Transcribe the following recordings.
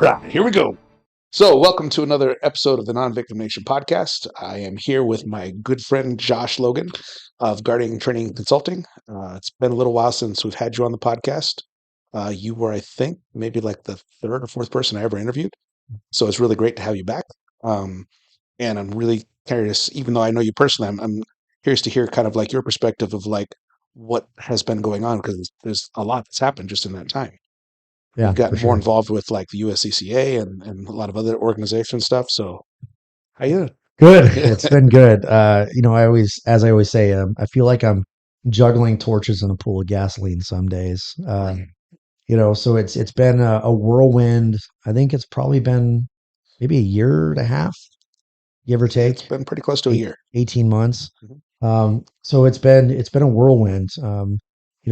Right, here we go. So, welcome to another episode of the Non-Victim Nation podcast. I am here with my good friend Josh Logan of Guardian Training and Consulting. It's been a little while since we've had you on the podcast. You were, I think, maybe like the third or fourth person I ever interviewed. So it's really great to have you back. Um, and I'm really curious, even though I know you personally, I'm curious to hear kind of like your perspective of like what has been going on because there's a lot that's happened just in that time. You've Yeah, for gotten more sure. involved with like the USCCA and a lot of other organization stuff. So how you Good. doing? It's been good. As I always say, I feel like I'm juggling torches in a pool of gasoline some days. Right. So it's been a whirlwind. I think it's probably been maybe a year and a half, give or It's take, been pretty close to a eight, year. 18 months. Mhm. So it's been a whirlwind.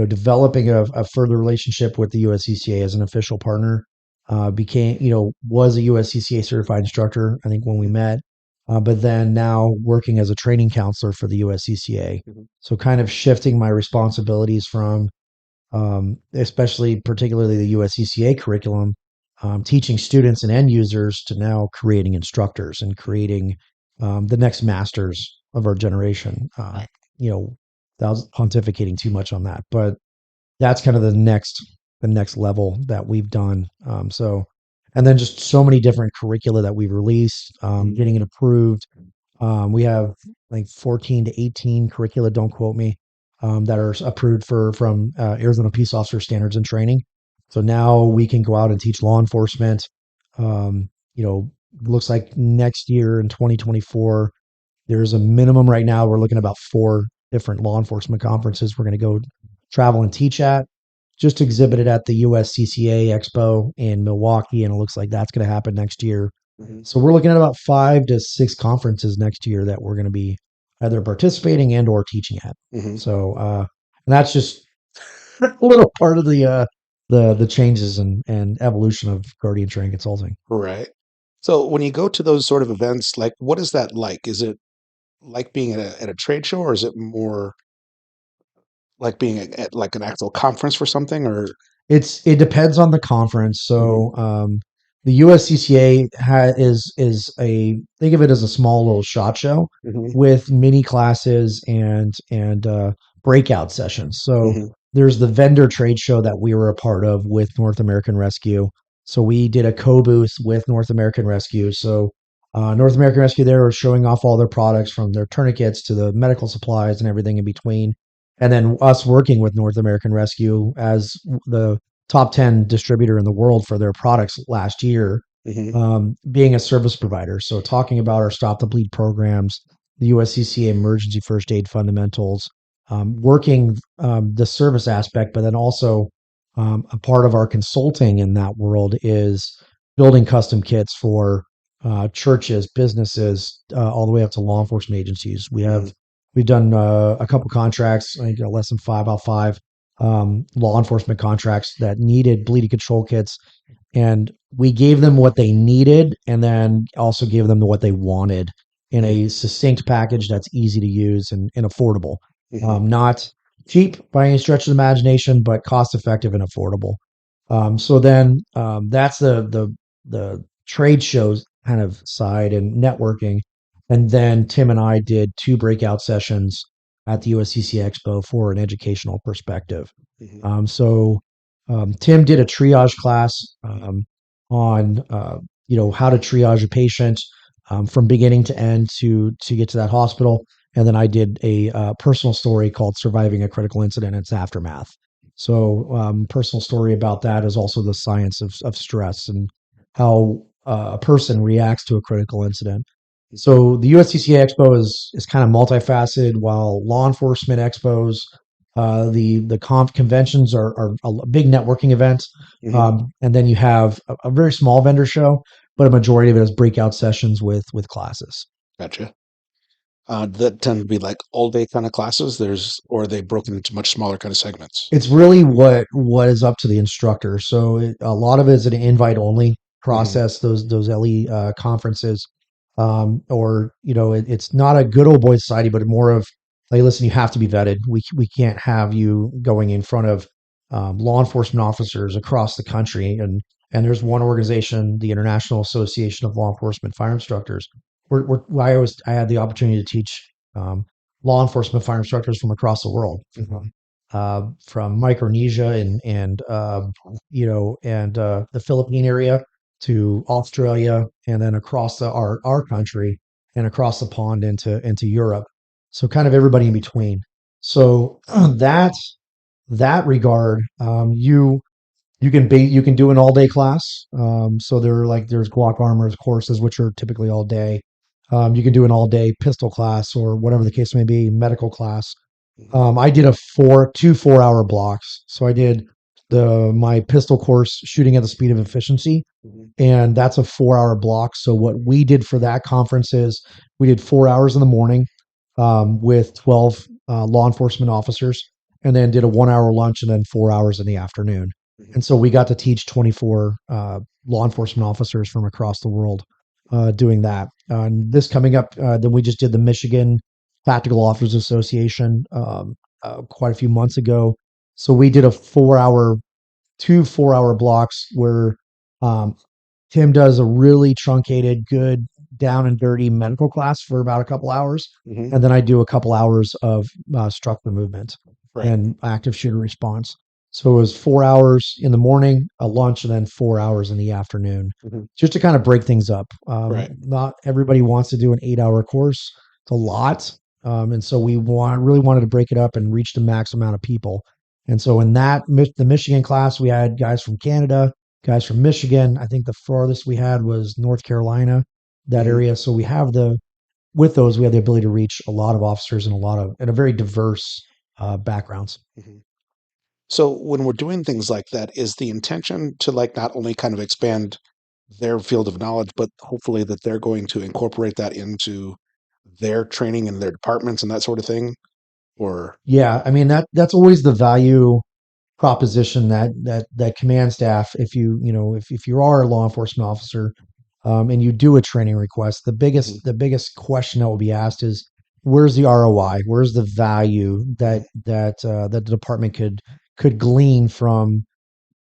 Developing a further relationship with the USCCA as an official partner. Was a USCCA certified instructor, I think, when we Mhm. met, but then now working as a training counselor for the USCCA. Mhm. So kind of shifting my responsibilities from, especially particularly the USCCA curriculum, teaching students and end users to now creating instructors and creating the next masters of our generation. You know, that was pontificating too much on that, but that's kind of the next level that we've done. And then just so many different curricula that we've released, getting it approved. We have like 14 to 18 curricula, don't quote me, that are approved from Arizona Peace Officer Standards and Training. So now we can go out and teach law enforcement. Um, Looks like next year in 2024, there's a minimum right now. We're looking at about 4 different law enforcement conferences we're going to go travel and teach at. Just exhibited at the USCCA Expo in Milwaukee, and it looks like that's going to happen next year. Mhm. So we're looking at about 5 to 6 conferences next year that we're going to be either participating and or teaching at. Mhm. And that's just a little part of the changes and evolution of Guardian Training Consulting. Right. So when you go to those sort of events, like what is that like? Is it like being at a trade show, or is it more like being at like an actual conference for something? Or It depends on the conference. Mhm. The USCCA is a think of it as a small little shot show Mhm. with mini classes and breakout sessions. So Mhm. there's the vendor trade show that we were a part of with North American Rescue. So we did a co-booth with North American Rescue. So North American Rescue there was showing off all their products from their tourniquets to the medical supplies and everything in between, and then us working with North American Rescue as the top 10 distributor in the world for their products last year, Mhm. being a service provider. So talking about our Stop the Bleed programs, the USCCA emergency first aid fundamentals, working the service aspect, but then also a part of our consulting in that world is building custom kits for churches, businesses, all the way up to law enforcement agencies. Mhm. We've done a couple contracts, I think less than five, about five law enforcement contracts that needed bleeding control kits, and we gave them what they needed, and then also gave them what they wanted in Mhm. a succinct package that's easy to use and affordable. Mhm. Not cheap by any stretch of the imagination, but cost effective and affordable. So then that's the trade shows kind of side and networking. And then Tim and I did 2 breakout sessions at the USCC Expo for an educational perspective. Mhm. Tim did a triage class on how to triage a patient from beginning to end to get to that hospital, and then I did a personal story called "Surviving a Critical Incident and Its Aftermath." So, personal story about that is also the science of stress and how a person reacts to a critical incident. Mhm. So the USCCA Expo is kind of multifaceted, while law enforcement expos, the conventions are a big networking event, Mhm. and then you have a very small vendor show, but a majority of it is breakout sessions with classes. Gotcha. That tend to be like all day kind of classes. Or are they broken into much smaller kind of segments? It's really what is up to the instructor. So a lot of it is an invite only Mhm. process. Those LE conferences, or it's not a good old boy society, but more of like, listen, you have to be vetted. We can't have you going in front of law enforcement officers across the country and and there's one organization, the International Association of Law Enforcement Fire Instructors. I had the opportunity to teach law enforcement fire instructors from across the world, from Micronesia and the Philippine area to Australia, and then across our country and across the pond into Europe. So kind of everybody in between. So that regard, you can do an all day class. So there's Glock armors courses which are typically all day. You can do an all day pistol class or whatever the case may be, medical class. I did 4 hour blocks. So I did my pistol course, shooting at the speed of efficiency, Mhm. and that's a 4 hour block. So what we did for that conference is we did 4 hours in the morning with 12 law enforcement officers, and then did a 1 hour lunch, and then 4 hours in the afternoon. Mhm. And so we got to teach 24 law enforcement officers from across the world doing that. And this coming up, then we just did the Michigan Tactical Officers Association quite a few months ago. So we did 4 hour blocks where um, Tim does a really truncated, good, down and dirty medical class for about a couple hours. Mhm. And then I do a couple hours of structure movement Right. and active shooter response. So it was 4 hours in the morning, a lunch, and then 4 hours in the afternoon, Mhm. just to kind of break things up. Right. Not everybody wants to do an 8 hour course. It's a lot. And so really wanted to break it up and reach the max amount of people. And so in the Michigan class, we had guys from Canada, guys from Michigan. I think the farthest we had was North Carolina, that Mhm. area. So with those, we have the ability to reach a lot of officers and a very diverse backgrounds. Mhm. So when we're doing things like that, is the intention to like not only kind of expand their field of knowledge, but hopefully that they're going to incorporate that into their training and their departments and that sort of thing? Or Yeah, I mean that's always the value proposition that command staff, if you are a law enforcement officer, and you do a training request, the Mhm. biggest question that will be asked is, where's the ROI? Where's the value Mhm. that the department could glean from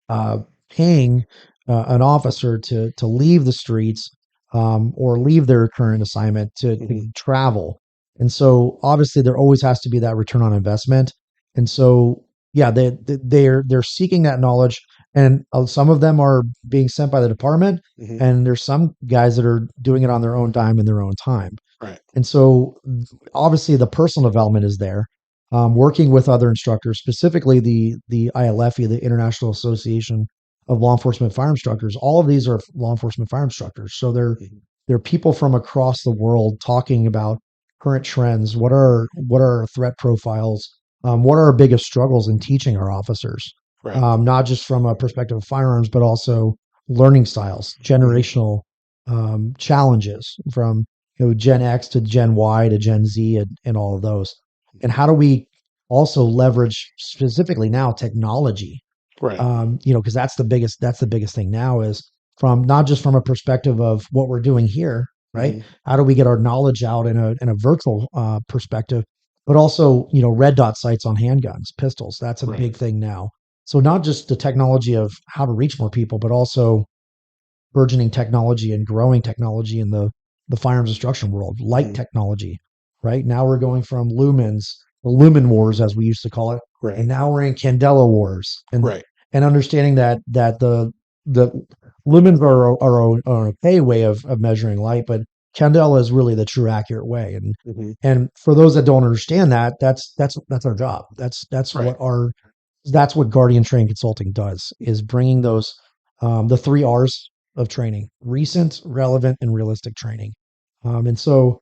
uh, paying an officer to leave the streets, or leave their current assignment to Mhm. travel. And so obviously there always has to be that return on investment. And so yeah, they're seeking that knowledge, and some of them are being sent by the department, Mhm. and there's some guys that are doing it on their own dime in their own time. Right. And so obviously the personal development is there. Working with other instructors, specifically the ILFE, the International Association of Law Enforcement Fire Instructors. All of these are law enforcement fire instructors. So Mhm. they're people from across the world talking about current trends. What are our threat profiles? What are our biggest struggles in teaching our officers? Right. Not just from a perspective of firearms, but also learning styles, Mhm. generational challenges from Gen X to Gen Y to Gen Z, and all of those. And how do we also leverage specifically now technology? Right. Because that's the biggest thing now, is from not just from a perspective of what we're doing here, right? Mhm. How do we get our knowledge out in a virtual perspective, but also red dot sights on handguns, pistols. That's a Right. big thing now. So not just the technology of how to reach more people, but also burgeoning technology and growing technology in the firearms instruction world, light Mhm. technology. Right now we're going from lumens, the lumen wars as we used to call it, and Right. now we're in candela wars, Right. and understanding that the lumens are an okay way of measuring light, but candela is really the true accurate way. And Mhm. and for those that don't understand that, that's our job. Right. That's what Guardian Training Consulting does, is bringing those the 3 R's of training: recent, relevant, and realistic training. And so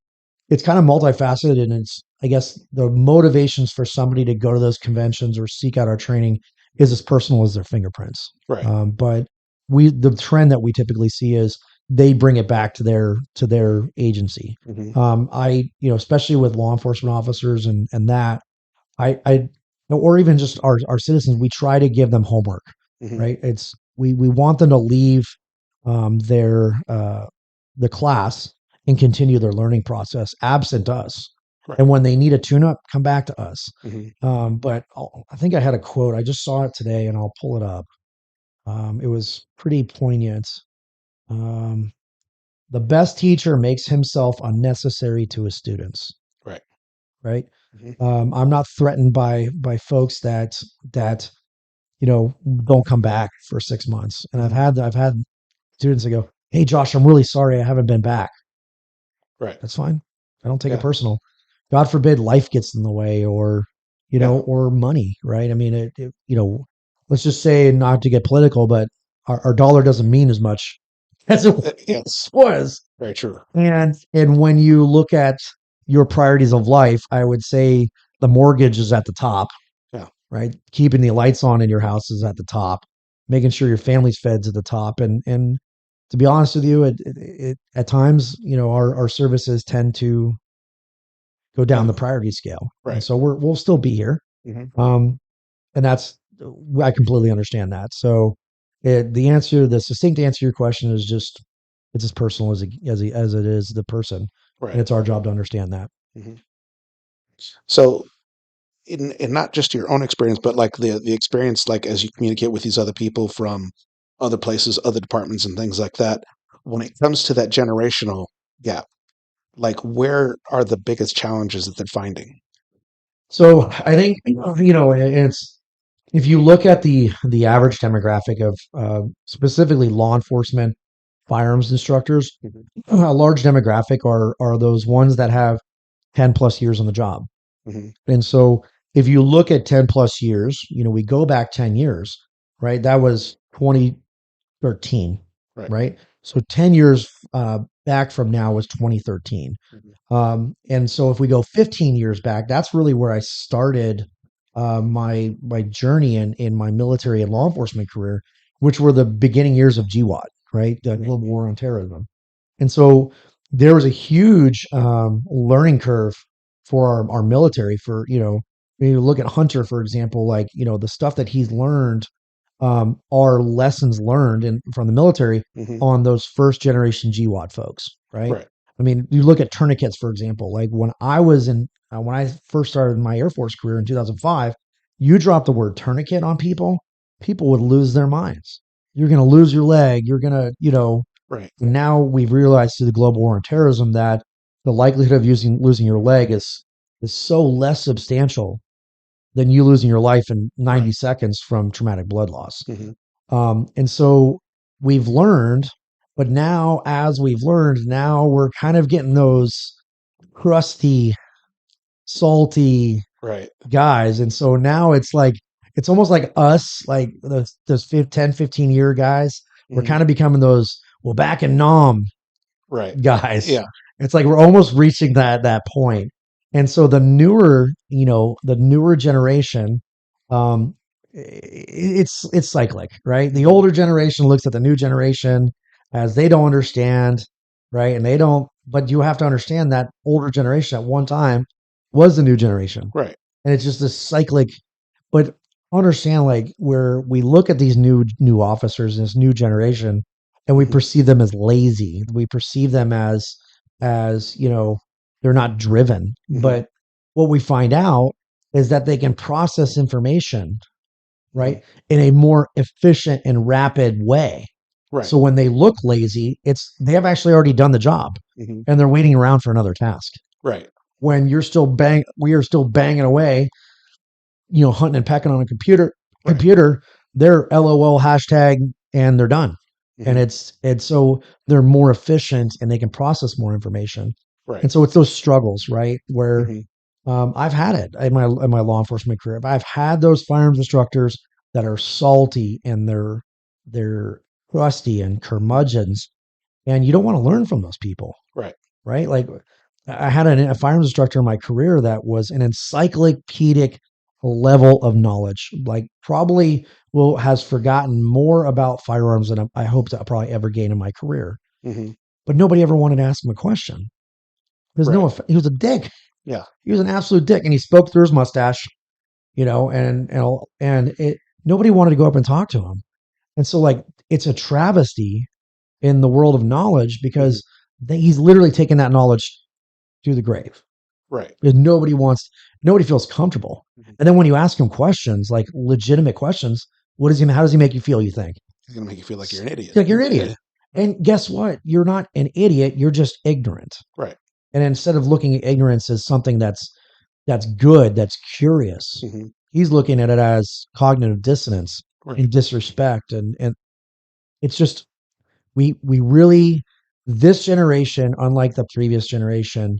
it's kind of multifaceted, and it's, I guess, the motivations for somebody to go to those conventions or seek out our training is as personal as their fingerprints. Right. But the trend that we typically see is they bring it back to their agency. Mhm. Especially with law enforcement officers and that I or even just our citizens, we try to give them homework, Mhm. right? We want them to leave their the class and continue their learning process absent us. Right. And when they need a tune up, come back to us. Mhm. But I think I had a quote. I just saw it today, and I'll pull it up. It was pretty poignant. Um, the best teacher makes himself unnecessary to his students, Right. right? Hmm. I'm not threatened by folks that don't come back for 6 months. And Hmm. I've had students that go, "Hey, Josh, I'm really sorry I haven't been back." Right. That's fine. I don't take it Yeah. personal. God forbid life gets in the way, or Yeah. or money, right? I mean, let's just say, not to get political, but our dollar doesn't mean as much as it Yes. was. Very true. And when you look at your priorities of life, I would say the mortgage is at the top, Yeah. right? Keeping the lights on in your house is at the top. Making sure your family's fed's at the top. And to be honest with you, it at times, our services tend to go down Yeah. the priority scale, and Right. so we'll still be here. Hmm. Um, and that's I completely understand that. So the succinct answer to your question is just it's as personal as it is the person, and Right. it's our job to understand that. Hmm. So, in not just your own experience, but like the experience, like as you communicate with these other people from other places, other departments, and things like that, when it comes to that generational gap, like where are the biggest challenges that they're finding? So I think it's if you look at the average demographic of specifically law enforcement firearms instructors, Hmm. a large demographic are those ones that have 10 plus years on the job. Hmm. And so if you look at 10 plus years, we go back 10 years, right? That was 2013, Right. right? So 10 years back from now was 2013. Hmm. And so if we go 15 years back, that's really where I started my journey in my military and law enforcement career, which were the beginning years of GWAT, right? The Hmm. Global War on Terrorism. And so there was a huge learning curve for our military. For when you look at Hunter, for example, like the stuff that he's learned are lessons learned from the military Hmm. on those first generation GWAT folks, right? Right. I mean, you look at tourniquets, for example. Like when I first started my Air Force career in 2005, you drop the word tourniquet on people, people would lose their minds. You're going to lose your leg. You're going to, Right. now we've realized through the global war on terrorism that the likelihood of losing your leg is so less substantial than you losing your life in 90 Right. seconds from traumatic blood loss. Hmm. And so we've learned, but now as we've learned, now we're kind of getting those crusty, salty Right. guys. And so now it's almost like us, like those 10, 15-year guys. We're Hmm. kind of becoming those, well, back in Nam Right. guys. Yeah. It's like we're almost reaching that point. And so the newer generation, um, it's cyclic, right? The Hmm. older generation looks at the new generation as they don't understand, right? And they don't, but you have to understand that older generation at one time was the new generation. Right. And it's just this cyclic, but understand like where we look at these new officers and this new generation and we Hmm. perceive them as lazy. We perceive them as they're not driven. Hmm. But what we find out is that they can process information, Hmm. right, in a more efficient and rapid way. Right. So when they look lazy, it's they have actually already done the job Hmm. and they're waiting around for another task. Right. When we are still banging away, hunting and pecking on a Right. computer, they're LOL hashtag and they're done. And Hmm. it's so they're more efficient and they can process more information. Right. And so it's those struggles, right? Where Hmm. I've had it in my law enforcement career. I've had those firearms instructors that are salty and they're crusty and curmudgeons, and you don't want to learn from those people, Right. right? Like I had a firearms instructor in my career that was an encyclopedic level of knowledge, like probably will has forgotten more about firearms than I hope to probably ever gain in my career. Hmm. But nobody ever wanted to ask him a question. Right. He was a dick. Yeah. He was an absolute dick, and he spoke through his mustache, and it nobody wanted to go up and talk to him. And so like it's a travesty in the world of knowledge Hmm. because he's literally taken that knowledge to the grave. Right. Because nobody feels comfortable. Hmm. And then when you ask him questions, like legitimate questions, how does he make you feel, you think? It's going to make you feel like you're an idiot. Like you're an idiot. And guess what? You're not an idiot. You're just ignorant. Right. And instead of looking at ignorance as something that's good, that's curious, Mm-hmm. he's looking at it as cognitive dissonance Right. and disrespect. And it's just, we really, this generation, unlike the previous generation,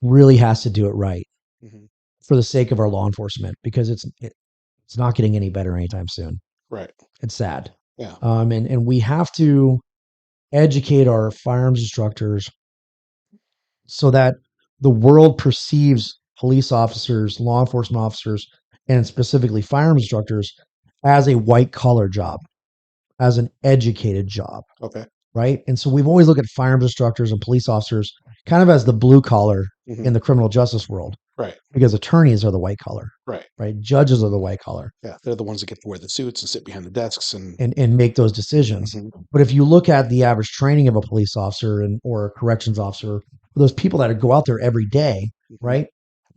really has to do it right Mm-hmm. for the sake of our law enforcement, because it's not getting any better anytime soon. Right. It's sad. Yeah. And we have to educate our firearms instructors so that the world perceives police officers, law enforcement officers, and specifically firearms instructors as a white collar job, as an educated job. Okay. Right. And so we've always looked at firearms instructors and police officers kind of as the blue collar Mm-hmm. in the criminal justice world, Right. because attorneys are the white collar, Right. right? Judges are the white collar. Yeah. They're the ones that get to wear the suits and sit behind the desks and make those decisions. Mm-hmm. But if you look at the average training of a police officer or a corrections officer, those people that go out there every day, Mm-hmm. right?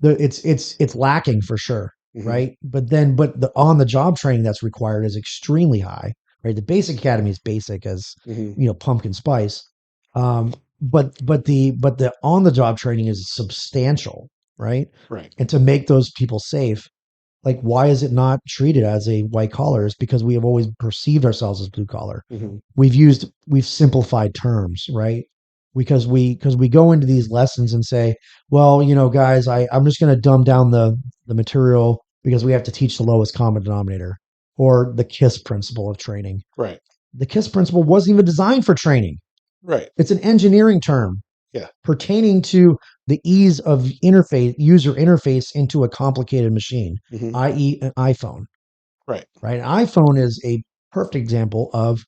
It's lacking for sure, Mm-hmm. right? But the on the job training that's required is extremely high, right? The basic academy is basic as Mm-hmm. pumpkin spice, but the on the job training is substantial, right? Right. And to make those people safe, like, why is it not treated as a white collar? It's because we have always perceived ourselves as blue collar. Mm-hmm. We've simplified terms, right? Because we go into these lessons and say, well, guys, I'm just going to dumb down the material because we have to teach the lowest common denominator, or the KISS principle of training. Right. The KISS principle wasn't even designed for training. Right. It's an engineering term. Yeah. Pertaining to the ease of user interface into a complicated machine, Mm-hmm. i.e. an iPhone. Right. Right. An iPhone is a perfect example of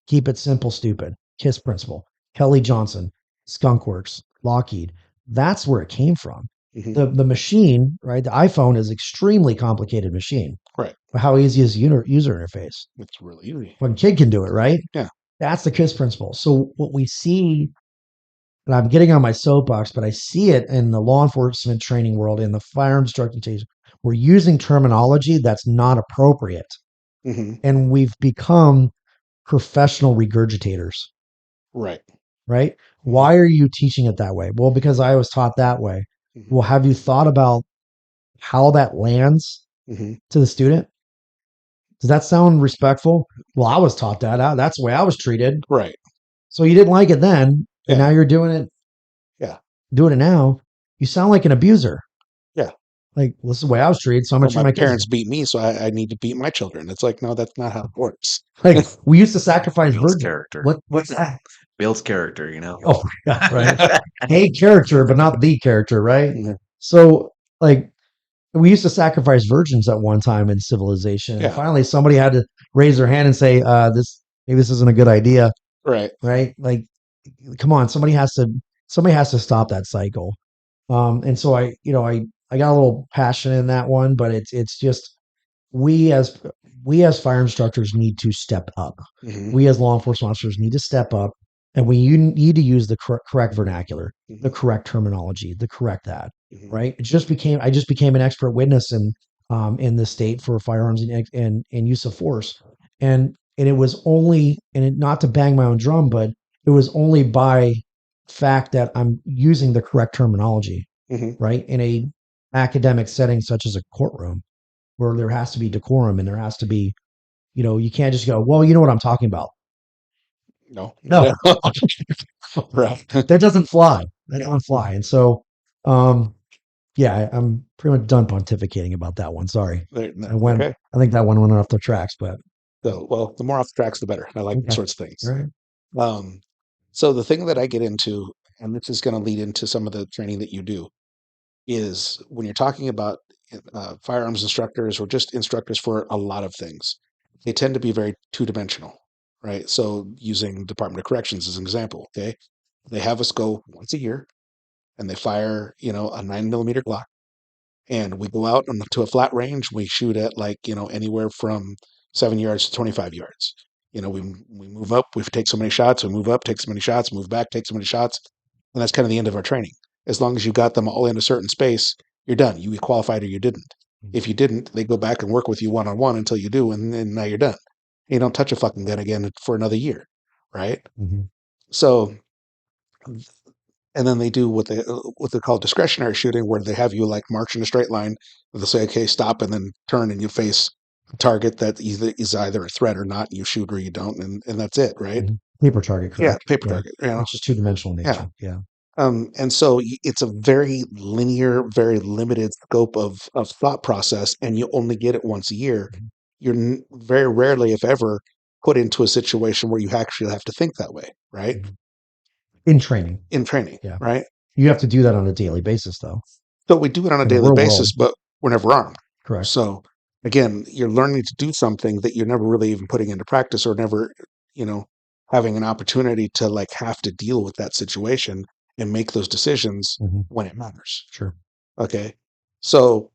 keep it simple, stupid. KISS principle. Kelly Johnson, Skunkworks, Lockheed. That's where it came from. Mm-hmm. The machine, right? The iPhone is extremely complicated machine. Right. But how easy is user interface? It's really easy. One kid can do it, right? Yeah. That's the KISS principle. So what we see, and I'm getting on my soapbox, but I see it in the law enforcement training world, in the firearms instructor, we're using terminology that's not appropriate. Mm-hmm. And we've become professional regurgitators. Right. Right? Mm-hmm. Why are you teaching it that way? Well, because I was taught that way. Mm-hmm. Well, have you thought about how that lands Mm-hmm. to the student? Does that sound respectful? Well, I was taught that. That's the way I was treated. Right. So you didn't like it then, but Yeah. now you're doing it. Yeah. Doing it now. You sound like an abuser. Yeah. Like, well, this is the way I was treated, so I'm Well, going to treat my my kids. parents beat me, so I need to beat my children. It's like, no, that's not how it works. Like, we used to sacrifice Bill's virgin. character. What's that? Bill's character, Oh, yeah, right. A character, but not the character, right? Mhm. So, like, we used to sacrifice virgins at one time in civilization. Yeah. And finally, somebody had to raise their hand and say, maybe this isn't a good idea, Right. right? Like, come on, somebody has to stop that cycle. And so I got a little passionate in that one, but it's just, we as fire instructors need to step up. Mm-hmm. We as law enforcement officers need to step up, and we need to use the correct vernacular, Mm-hmm. the correct terminology, the correct that. Mm-hmm. Right? I just became an expert witness in the state for firearms and use of force, and it was only, not to bang my own drum, but it was only by fact that I'm using the correct terminology, Mm-hmm. right, in a academic setting such as a courtroom, where there has to be decorum and there has to be, you can't just go, well, you know what I'm talking about. No. No. Right. That doesn't fly. That doesn't fly. And so, yeah, I'm pretty much done pontificating about that one. Sorry. Okay. I think that one went off the tracks, but So, well, the more off the tracks, the better. I like Okay. those sorts of things. right. So the thing that I get into, and this is going to lead into some of the training that you do, is when you're talking about firearms instructors or just instructors for a lot of things, they tend to be very two-dimensional, right? So using Department of Corrections as an example, okay, they have us go once a year, and they fire, a 9mm Glock, and we go out to a flat range. We shoot at anywhere from 7 yards to 25 yards. We move up, we take so many shots, we move up, take so many shots, move back, take so many shots, and that's kind of the end of our training. As long as you got them all in a certain space, you're done. You qualified or you didn't. If you didn't, they go back and work with you one-on-one until you do, and then now you're done. You don't touch a fucking gun again for another year, right? Mhm. So, and then they do what they call discretionary shooting, where they have you like march in a straight line. They'll say, "Okay, stop," and then turn, and you face a target that is either a threat or not. You shoot or you don't, and that's it, right? Mhm. Paper target, Yeah, correct. paper Yeah. target. You know, Which is two-dimensional yeah. nature. Yeah. And so it's a very linear, very limited scope of thought process, and you only get it once a year. Mhm. You're very rarely, if ever, put into a situation where you actually have to think that way, right? Mhm. In training. In training, Yeah. right? You have to do that on a daily basis, though. So we do it on a In the daily real world, basis, but we're never armed. correct. So again, you're learning to do something that you're never really even putting into practice, or never, you know, having an opportunity to like have to deal with that situation and make those decisions Mhm. when it matters. Sure. Okay. So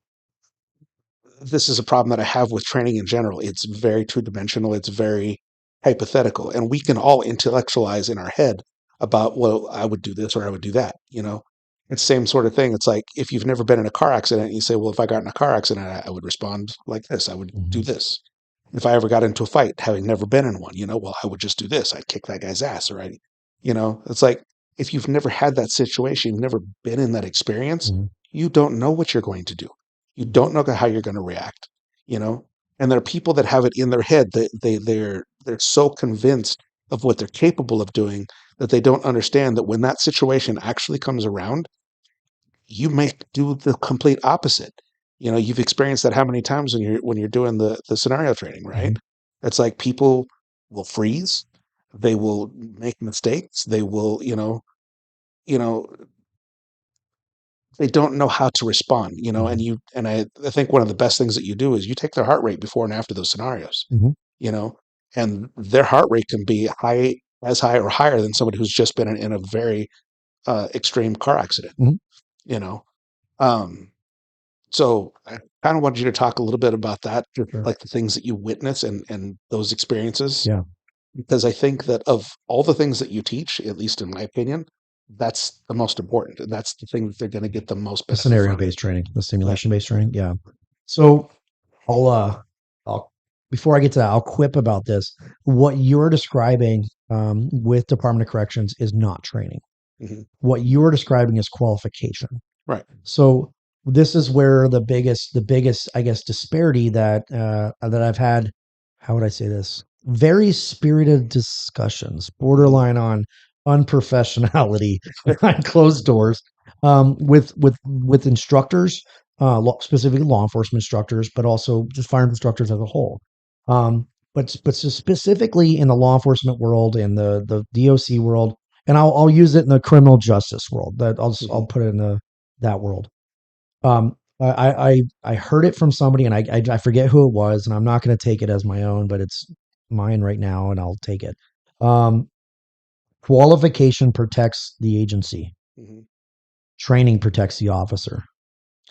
this is a problem that I have with training in general. It's very two dimensional. It's very hypothetical, and we can all intellectualize in our head about, well, I would do this or I would do that. It's the same sort of thing. It's like if you've never been in a car accident, you say, well, if I got in a car accident, I would respond like this. I would do Mhm. this. If I ever got into a fight, having never been in one, well, I would just do this. I'd kick that guy's ass, or it's like if you've never had that situation, you've never been in that experience, Mhm. you don't know what you're going to do. You don't know how you're going to react, you know. And there are people that have it in their head that they're so convinced of what they're capable of doing that they don't understand that when that situation actually comes around, you may do the complete opposite. You've experienced that how many times when you're doing the scenario training, right? Mhm. It's like people will freeze, they will make mistakes, they will, you know, they don't know how to respond, and Mhm. I think one of the best things that you do is you take their heart rate before and after those scenarios, Mhm. you know, and their heart rate can be high or higher than somebody who's just been in a very extreme car accident, Mhm. you know. Um, so I kind of wanted you to talk a little bit about that, Sure. like the things that you witness and those experiences, Yeah. because I think that of all the things that you teach, at least in my opinion, that's the most important. And that's the thing that they're going to get the most The benefit scenario from. based training, the Yeah. simulation based training. Yeah. So I'll I'll before I get to that, I'll quip about this. What you're describing with Department of Corrections is not training. Hmm. What you're describing is qualification. Right. So this is where the biggest, I guess, disparity that I've had. How would I say this? Very spirited discussions, Hmm. borderline on unprofessionality behind closed doors, with instructors, specifically law enforcement instructors, but also just firearms instructors as a whole. But specifically in the law enforcement world and the DOC world, and I'll use it in the criminal justice world. That I'll Hmm. put it in that world. I heard it from somebody, and I forget who it was, and I'm not going to take it as my own, but it's mine right now, and I'll take it. Um, Qualification protects the agency. Hmm. Training protects the officer.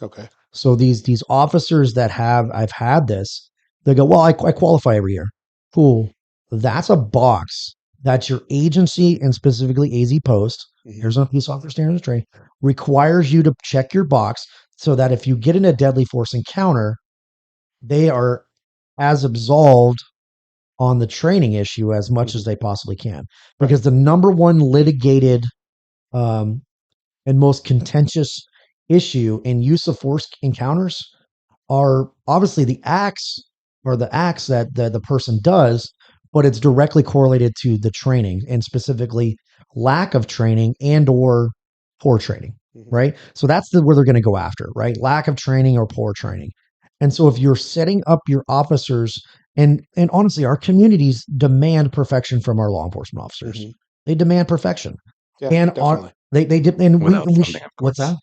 Okay. So these officers that I've had this, they go, well, I qualify every year. Cool. That's a box that your agency, and specifically AZ Post, Hmm. Arizona Police Officer Standards Training, requires you to check your box so that if you get in a deadly force encounter, they are as absolved on the training issue as much as Hmm. they possibly can. Right. Because the number one litigated um, and most contentious issue in use of force encounters are obviously the acts, or the acts that the person does, but it's directly correlated to the training, and specifically lack of training and or poor training, Hmm. right? So that's where they're going to go after, right? Lack of training or poor training. And so if you're setting up your officers, and honestly, our communities demand perfection from our law enforcement officers. Hmm. They demand perfection. Yeah, And on definitely. they did, and Without we funding, of what's that? course.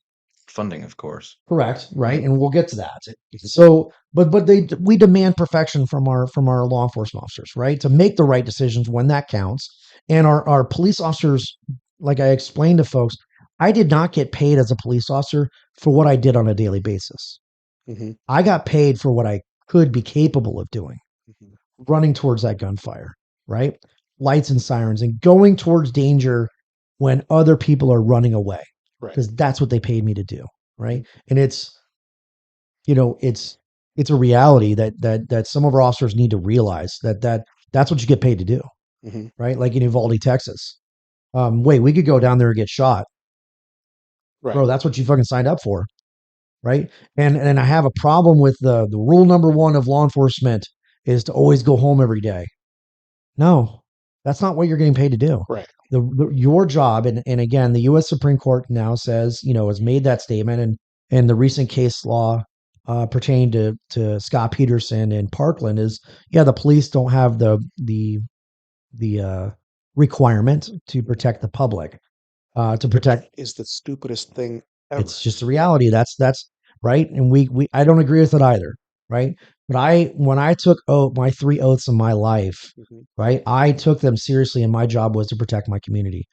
Funding, of course. Correct, right? Hmm. And we'll get to that. So, but we demand perfection from our law enforcement officers, right? To make the right decisions when that counts. And our police officers, like I explained to folks, I did not get paid as a police officer for what I did on a daily basis. Hmm. I got paid for what I could be capable of doing, Hmm. running towards that gunfire, right? Lights and sirens, and going towards danger when other people are running away, Right. because that's what they paid me to do, Hmm. right? And it's a reality that some of our officers need to realize, that That's what you get paid to do, Hmm. right? Like in Uvalde, Texas. Wait, we could go down there and get shot. Right. Bro, that's what you fucking signed up for, right? And I have a problem with the rule number one of law enforcement is to always go home every day. No, that's not what you're getting paid to do. Right. Your job, and again, the U.S. Supreme Court now says, has made that statement, and the recent case law pertaining to Scott Peterson in Parkland is, the police don't have the requirement to protect the public, to protect. Is the stupidest thing ever. It's just a reality. That's right, and we I don't agree with it either, right? But when I took my 3 oaths in my life, Hmm. right, I took them seriously, and my job was to protect my community,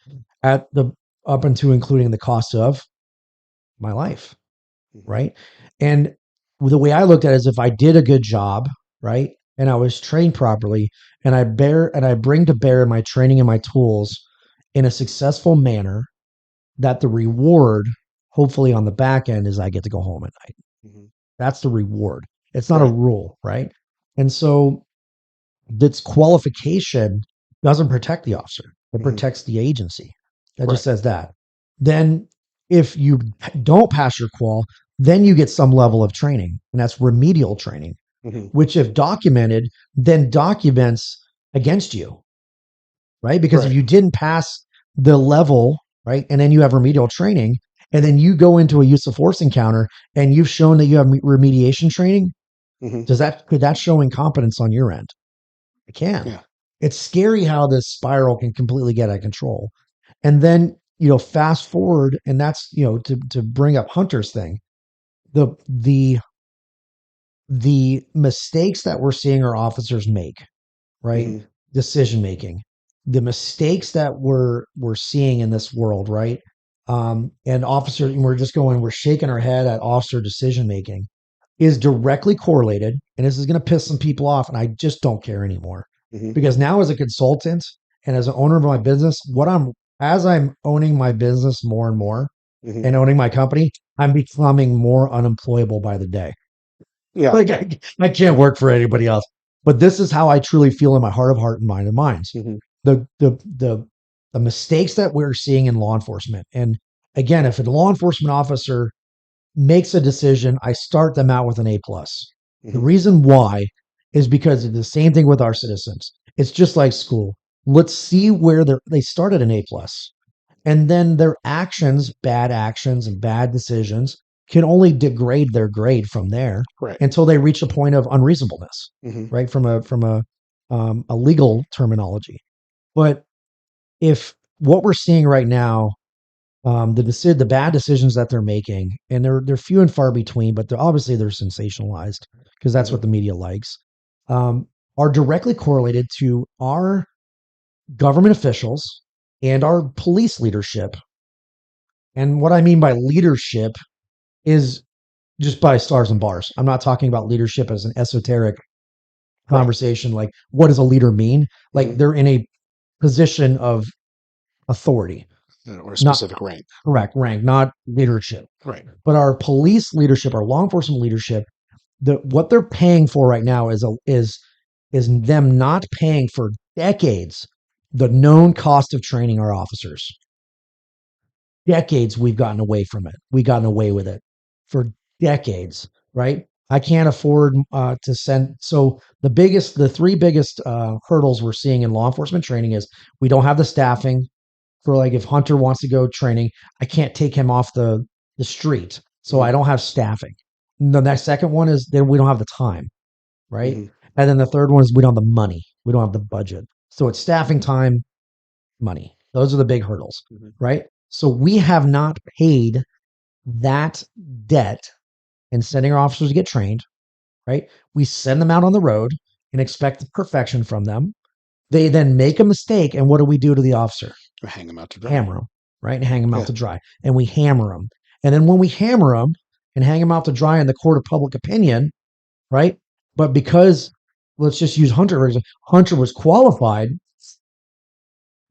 at the up into including the cost of my life, Hmm. right? And the way I looked at it is if I did a good job, right, and I was trained properly, and I bring to bear my training and my tools in a successful manner, that the reward, hopefully on the back end, is I get to go home at night. Hmm. That's the reward. It's not a Right. rule, right? And so this qualification doesn't protect the officer. It Hmm. protects the agency. That Right. just says that. Then if you don't pass your qual, then you get some level of training, and that's remedial training, Hmm. which if documented, then documents against you, right? Because if Right. you didn't pass the level, right, and then you have remedial training, and then you go into a use of force encounter and you've shown that you have remediation training, Hmm. could that show incompetence on your end? It can. Yeah. It's scary how this spiral can completely get out of control. And then, fast forward, and that's, to bring up Hunter's thing, the the mistakes that we're seeing our officers make, right? Hmm. Decision making, the mistakes that we're seeing in this world, right? And and we're shaking our head at officer decision making is directly correlated. And this is going to piss some people off, and I just don't care anymore, Hmm. because now as a consultant and as an owner of my business, as I'm owning my business more and more Hmm. and owning my company, I'm becoming more unemployable by the day. Yeah. Like I can't work for anybody else. But this is how I truly feel in my heart of heart and mind of minds. Hmm. The the the the mistakes that we're seeing in law enforcement. And again, if a law enforcement officer makes a decision, I start them out with an A+. The Hmm. reason why is because it's the same thing with our citizens. It's just like school. Let's see where they start at an A+. And then their bad actions and bad decisions, can only degrade their grade from there Right. until they reach a point of unreasonableness, Hmm. right? From a legal terminology. But if what we're seeing right now, the bad decisions that they're making, and they're few and far between, but they're sensationalized because that's Hmm. what the media likes, um, are directly correlated to our government officials and our police leadership. And what I mean by leadership is just by stars and bars. I'm not talking about leadership as an esoteric Right. conversation. Like, what does a leader mean? Hmm. Like, they're in a position of authority, Or a not specific rank. correct rank, not leadership. Right. But our police leadership, our law enforcement leadership, what they're paying for right now is them not paying for decades the known cost of training our officers. Decades we've gotten away from it. We've gotten away with it for decades, right? I can't afford to send. So the 3 biggest hurdles we're seeing in law enforcement training is we don't have the staffing for, like, if Hunter wants to go training, I can't take him off the street, so I Hmm. don't have staffing. The next second one is then we don't have the time, right? Hmm. And then the third one is we don't have the money. We don't have the budget. So it's staffing, time, money. Those are the big hurdles, Hmm. right? So we have not paid that debt in sending our officers to get trained, right? We send them out on the road and expect perfection from them. They then make a mistake, and what do we do to the officer? Or hang them out to dry. Hammer them, right? And hang them out Yeah. to dry. And we hammer them. And then when we hammer them and hang them out to dry in the court of public opinion, right? But because, let's just use Hunter for example, Hunter was qualified,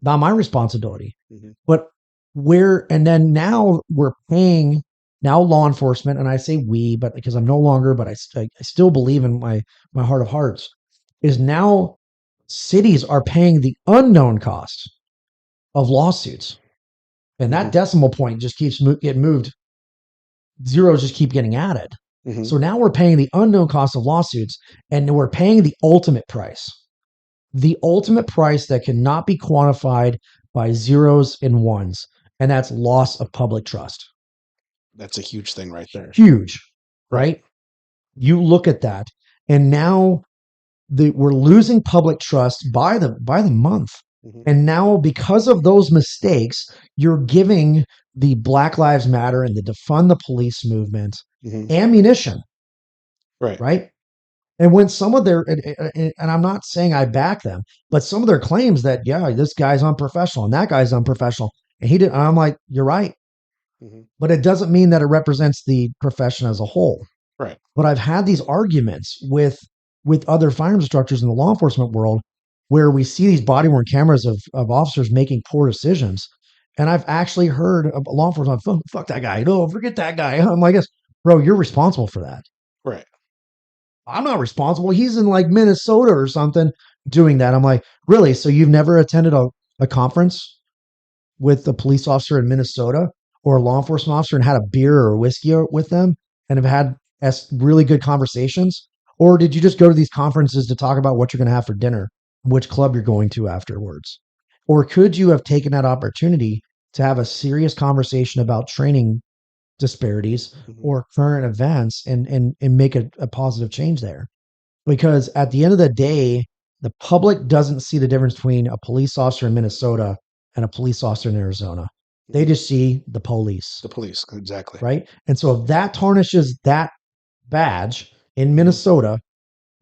not my responsibility. Hmm. But now we're paying now law enforcement, and I say we, but because I'm no longer, but I still believe in my heart of hearts, is now cities are paying the unknown cost of lawsuits. And that decimal point just keeps getting moved. Zeros just keep getting added. Mm-hmm. So now we're paying the unknown cost of lawsuits, and we're paying the ultimate price. The ultimate price that cannot be quantified by zeros and ones, and that's loss of public trust. That's a huge thing right there. Huge, right? You look at that, and now we're losing public trust by the month. Mm-hmm. And now, because of those mistakes, you're giving the Black Lives Matter and the defund the police movement ammunition, right? And when some of their, and I'm not saying I back them, but some of their claims that, yeah, this guy's unprofessional and that guy's unprofessional, and he did, I'm like, you're right. But it doesn't mean that it represents the profession as a whole. Right. But I've had these arguments with other firearms instructors in the law enforcement world where we see these body worn cameras of officers making poor decisions. And I've actually heard of law enforcement, fuck that guy. No, forget that guy. I'm like, bro, you're responsible for that. Right. I'm not responsible. He's in like Minnesota or something doing that. I'm like, really? So you've never attended a conference with a police officer in Minnesota or a law enforcement officer and had a beer or whiskey with them and have had really good conversations? Or did you just go to these conferences to talk about what you're going to have for dinner, which club you're going to afterwards? Or could you have taken that opportunity to have a serious conversation about training disparities or current events and make a positive change there? Because at the end of the day, the public doesn't see the difference between a police officer in Minnesota and a police officer in Arizona. They just see the police. The police, exactly. Right? And so if that tarnishes that badge in Minnesota,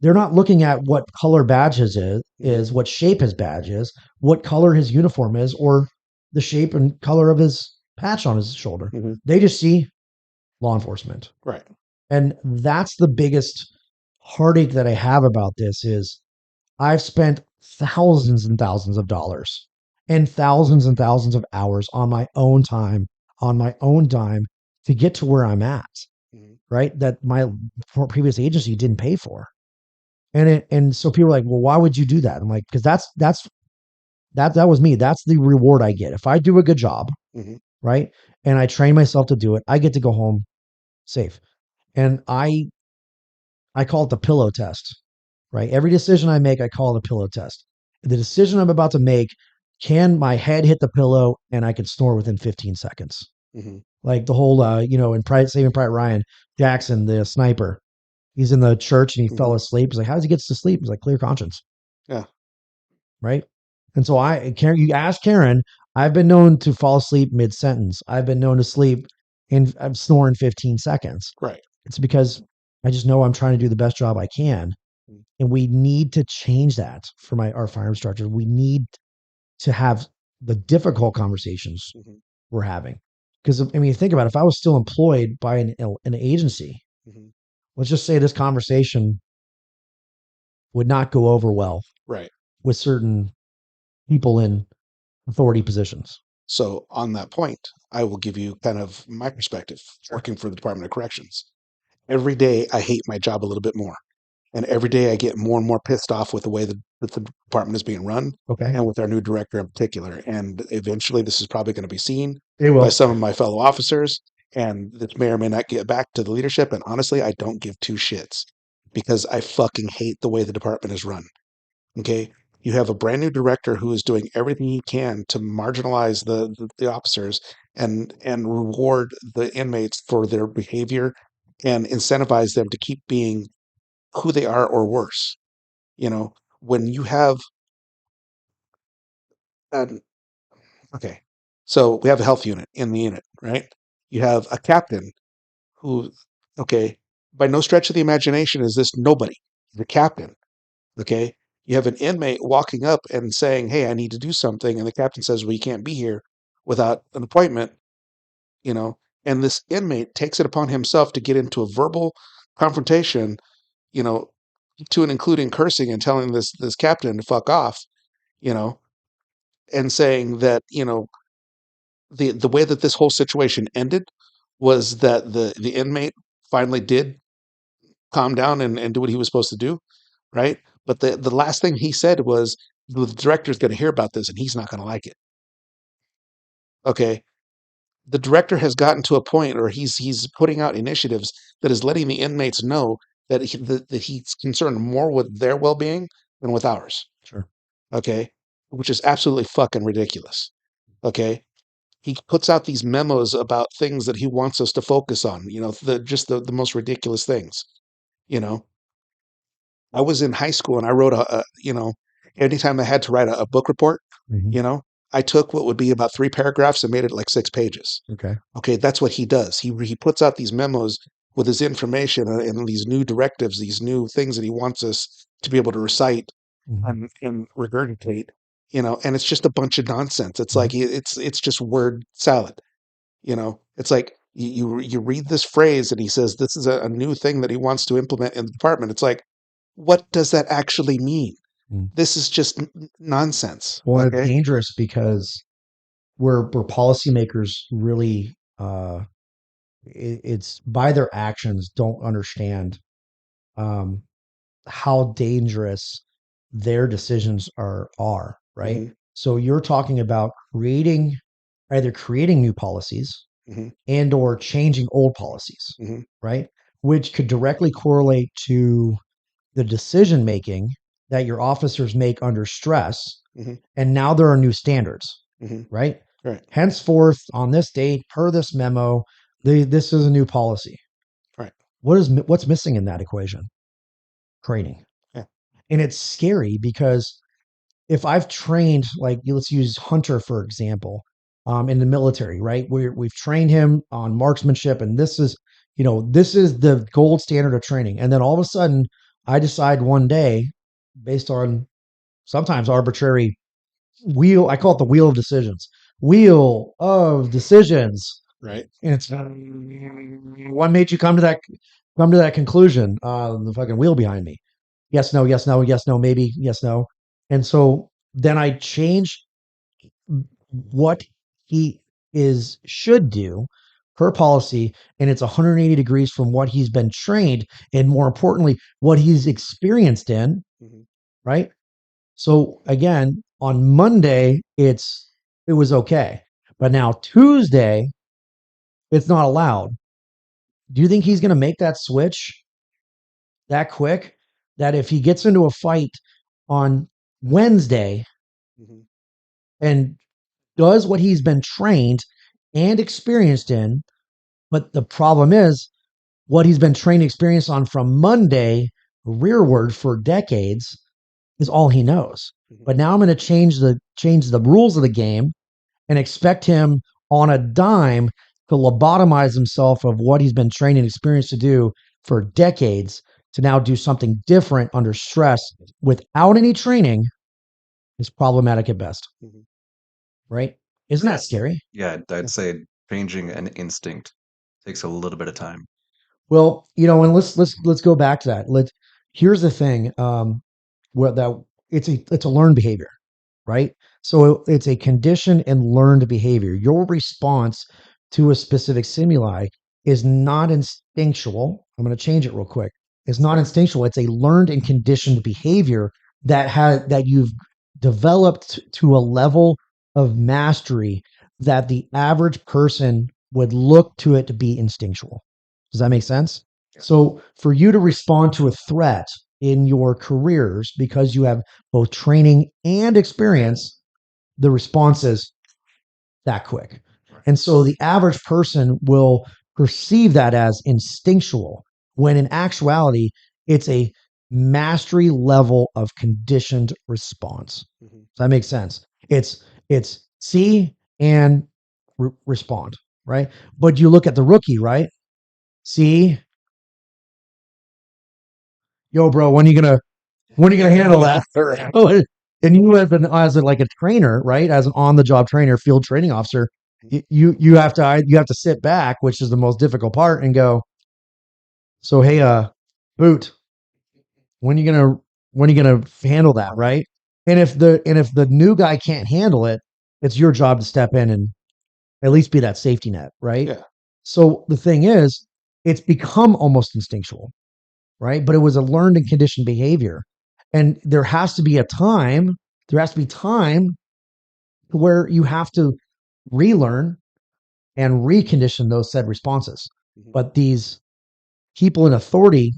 they're not looking at what color badge his is, what shape his badge is, what color his uniform is, or the shape and color of his patch on his shoulder. They just see law enforcement. Right. And that's the biggest heartache that I have about this is I've spent thousands and thousands of dollars and thousands of hours on my own time, on my own dime to get to where I'm at, right? That my previous agency didn't pay for. And so people are like, well, why would you do that? I'm like, because that was me. That's the reward I get. If I do a good job, right? And I train myself to do it, I get to go home safe. And I call it the pillow test, right? Every decision I make, I call it a pillow test. The decision I'm about to make, can my head hit the pillow and I can snore within 15 seconds? Like the whole, in Saving Private Ryan, Jackson, the sniper, he's in the church and he fell asleep. He's like, how does he get to sleep? He's like, clear conscience. Yeah. Right. And so Karen, you ask Karen, I've been known to fall asleep mid-sentence. I've been known to sleep and I'm snoring 15 seconds. Right. It's because I just know I'm trying to do the best job I can. And we need to change that for our fire instructors. We need to have the difficult conversations we're having. Because, I mean, think about it. If I was still employed by an agency, let's just say this conversation would not go over well with certain people in authority positions. So on that point, I will give you kind of my perspective working for the Department of Corrections. Every day I hate my job a little bit more. And every day I get more and more pissed off with the way that the department is being run and with our new director in particular. And eventually this is probably going to be seen by some of my fellow officers. And this may or may not get back to the leadership. And honestly, I don't give two shits because I fucking hate the way the department is run. Okay. You have a brand new director who is doing everything he can to marginalize the officers and reward the inmates for their behavior and incentivize them to keep being who they are or worse. When you have okay, so we have a health unit in the unit, right? You have a captain who, okay, by no stretch of the imagination is this nobody, the captain. Okay, you have an inmate walking up and saying, hey, I need to do something, and the captain says, well, you can't be here without an appointment. And this inmate takes it upon himself to get into a verbal confrontation, to and including cursing and telling this captain to fuck off, and saying that, the way that this whole situation ended was that the inmate finally did calm down and do what he was supposed to do, right? But the last thing he said was the director's going to hear about this and he's not going to like it. Okay. The director has gotten to a point where he's putting out initiatives that is letting the inmates know that he's concerned more with their well-being than with ours. Sure. Okay. Which is absolutely fucking ridiculous. Okay. He puts out these memos about things that he wants us to focus on, the most ridiculous things, you know. I was in high school and I wrote anytime I had to write a book report, Mhm. I took what would be about 3 paragraphs and made it like 6 pages. Okay. Okay, that's what he does. He puts out these memos with his information and these new directives, these new things that he wants us to be able to recite Mhm. and regurgitate, and it's just a bunch of nonsense. It's Mhm. like it's just word salad. It's like you read this phrase and he says this is a new thing that he wants to implement in the department. It's like, what does that actually mean? Mm. This is just nonsense. Well, it's Okay. dangerous because we're policymakers really it's by their actions don't understand um, how dangerous their decisions are, right? Hmm. So you're talking about either creating new policies Hmm. and or changing old policies, Hmm. right? Which could directly correlate to the decision making that your officers make under stress. Hmm. And now there are new standards, Hmm. right? Right. Henceforth, on this date, per this memo, this is a new policy. Right. What's missing in that equation? Training. Yeah. And it's scary because if I've trained, like let's use Hunter for example, in the military, right? We've trained him on marksmanship, and this is the gold standard of training. And then all of a sudden, I decide one day, based on sometimes arbitrary I call it the wheel of decisions. Wheel of decisions. Right. And it's what made you come to that conclusion? The fucking wheel behind me. Yes, no, yes, no, yes, no, maybe, yes, no. And so then I change what he is should do per policy, and it's 180 degrees from what he's been trained, and more importantly, what he's experienced in, Hmm. right? So again, on Monday, it was okay. But now Tuesday, it's not allowed. Do you think he's going to make that switch that quick? That if he gets into a fight on Wednesday Hmm. and does what he's been trained and experienced in, but the problem is what he's been trained and experienced on from Monday rearward for decades is all he knows. Hmm. But now I'm going to change the rules of the game and expect him on a dime to lobotomize himself of what he's been trained and experienced to do for decades to now do something different under stress without any training is problematic at best, Hmm. right? Isn't that scary? Yeah, I'd say changing an instinct takes a little bit of time. Well, and let's go back to that. Here's the thing. Where that it's a learned behavior, right? So it's a conditioned and learned behavior. Your response to a specific stimuli is not instinctual. I'm going to change it real quick. It's not instinctual. It's a learned and conditioned behavior that you've developed to a level of mastery that the average person would look to it to be instinctual. Does that make sense? So for you to respond to a threat in your careers because you have both training and experience, the response is that quick. And so the average person will perceive that as instinctual, when in actuality, it's a mastery level of conditioned response. Hmm. Does that make sense? It's see and respond, right? But you look at the rookie, right? See, yo, bro, when are you gonna handle that? And you like a trainer, right? As an on the job trainer, field training officer, you have to sit back, which is the most difficult part, and go. So hey, boot, when are you gonna when are you gonna handle that, right? And if the new guy can't handle it, it's your job to step in and at least be that safety net, right? Yeah. So the thing is, it's become almost instinctual, right? But it was a learned and conditioned behavior. And there has to be time where you have to relearn and recondition those said responses. Mhm. But these people in authority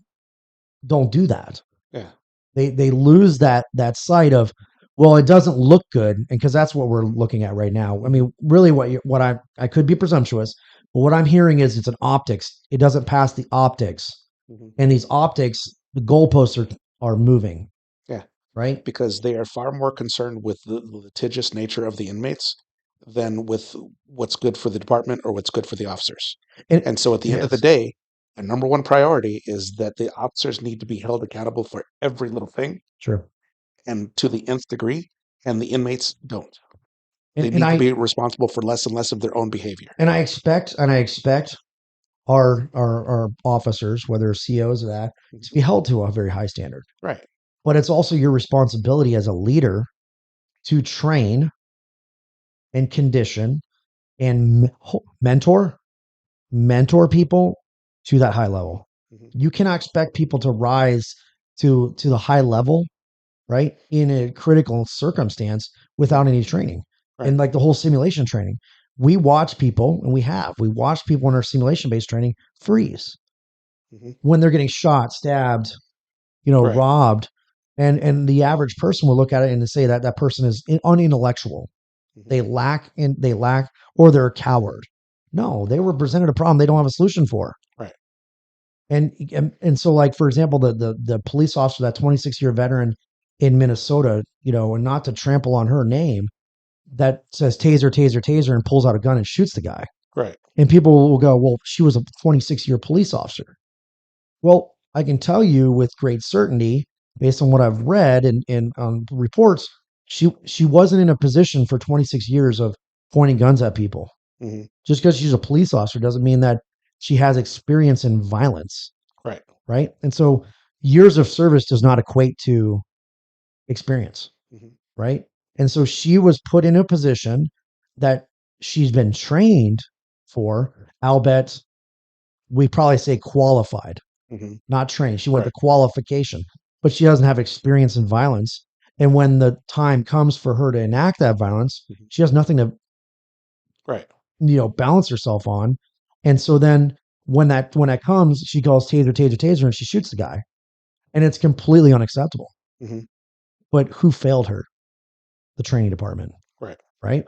don't do that. Yeah. They lose that sight of, well, it doesn't look good, and because that's what we're looking at right now. I mean, really, what I could be presumptuous, but what I'm hearing is it's an optics. It doesn't pass the optics, Mhm. and these optics, the goalposts are moving, Yeah. right? Because they are far more concerned with the litigious nature of the inmates than with what's good for the department or what's good for the officers. And And so at the end of the yes, day, the number one priority is that the officers need to be held accountable for every little thing sure. and to the nth degree, and the inmates don't. They And need to be responsible for less and less of their own behavior. I expect our officers, whether COs or that, to be held to a very high standard. Right. But it's also your responsibility as a leader to train and condition and mentor people to that high level. Mhm. You cannot expect people to rise to the high level, right, in a critical circumstance without any training. Right. And like the whole simulation training, we watch people, and we watch people in our simulation based training freeze Mhm. when they're getting shot, stabbed, Right. robbed. And the average person will look at it and say that that person is unintellectual. Mhm. They lack, or they're a coward. No, they were presented a problem they don't have a solution for. Right. And so, like, for example, the police officer, that 26-year veteran in Minnesota, and not to trample on her name, that says taser, taser, taser, and pulls out a gun and shoots the guy. Right. And people will go, well, she was a 26-year police officer. Well, I can tell you with great certainty, based on what I've read and reports, she wasn't in a position for 26 years of pointing guns at people. Mhm. Just because she's a police officer doesn't mean that she has experience in violence, Right. right? And so years of service does not equate to experience, Mhm. right? And so she was put in a position that she's been trained for. I'll bet we probably say qualified, Mhm. not trained. She went Right. the qualification, but she doesn't have experience in violence. And when the time comes for her to enact that violence, Mhm. she has nothing to, Right. balance herself on. And so then when that comes, she calls taser, taser, taser, and she shoots the guy. And it's completely unacceptable. Mhm. But who failed her? The training department, Right. right?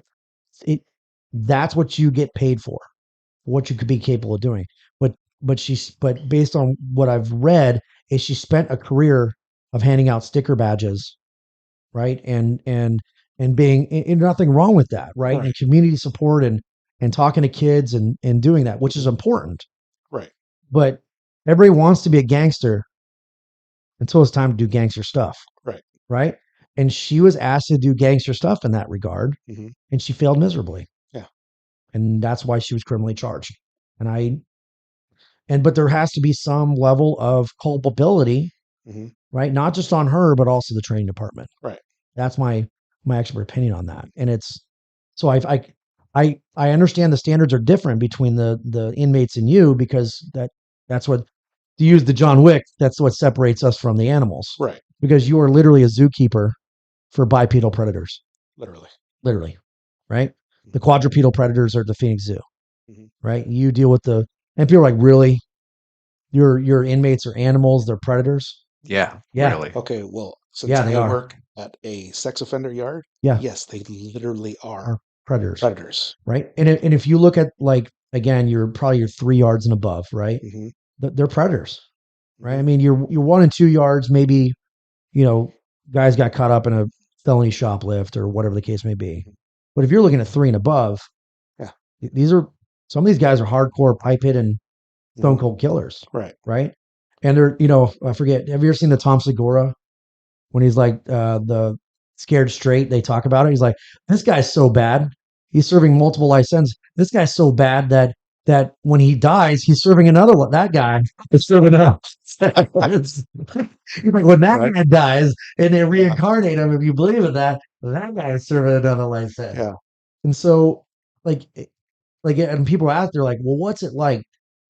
That's what you get paid for, what you could be capable of doing. But based on what I've read, is she spent a career of handing out sticker badges, right? And being, and nothing wrong with that, right? Right. And community support and talking to kids and doing that, which is important. Right. But everybody wants to be a gangster until it's time to do gangster stuff, Right. right? And she was asked to do gangster stuff in that regard, Mhm. and she failed miserably. Yeah. And that's why she was criminally charged. And but there has to be some level of culpability, Mhm. right? Not just on her, but also the training department. Right. That's my expert opinion on that. And it's so I understand the standards are different between the inmates and you, because that's what, to use the John Wick, that's what separates us from the animals, Right. because you are literally a zookeeper for bipedal predators, Literally. literally, right? The quadrupedal predators are at the Phoenix Zoo, Mhm. right? You deal with and people are like, really? Your inmates are animals, they're predators? Yeah, Yeah. really. Okay, well, since Yeah, they I are. work at a sex offender yard, Yeah, yes, they literally are are predators, predators. right? And if you look at, like, again, you're probably your 3 yards and above, right? Mhm. They're predators, right? I Mhm. mean, you're 1 and 2 yards, maybe, you know, guys got caught up in a felony shoplift or whatever the case may be. But if you're looking at 3 and above, Yeah. these are, some of these guys are hardcore pipe hitting stone Mhm. cold killers, Right. right? And they're, I forget, have you ever seen the Tom Segura when he's like, the Scared Straight? They talk about it. He's like, this guy's so bad. He's serving multiple life sentences. This guy's so bad that when he dies, he's serving another one. That guy is serving another. He's like, when that Right. guy dies and they Yeah. reincarnate him, if you believe in that, that guy is serving another life sentence. Yeah. And so, like, and people ask, they're like, well, what's it like?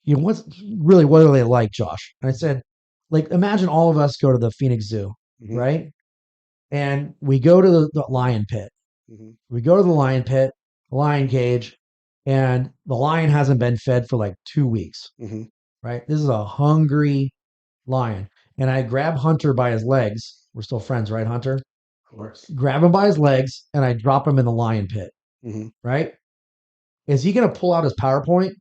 What are they like, Josh? And I said, like, imagine all of us go to the Phoenix Zoo, Mhm. right? And we go to the lion pit. Mhm. We go to the lion pit, lion cage, and the lion hasn't been fed for like 2 weeks, Mhm. right? This is a hungry lion. And I grab Hunter by his legs. We're still friends, right, Hunter? Of course. Grab him by his legs and I drop him in the lion pit, Mhm. right? Is he going to pull out his PowerPoint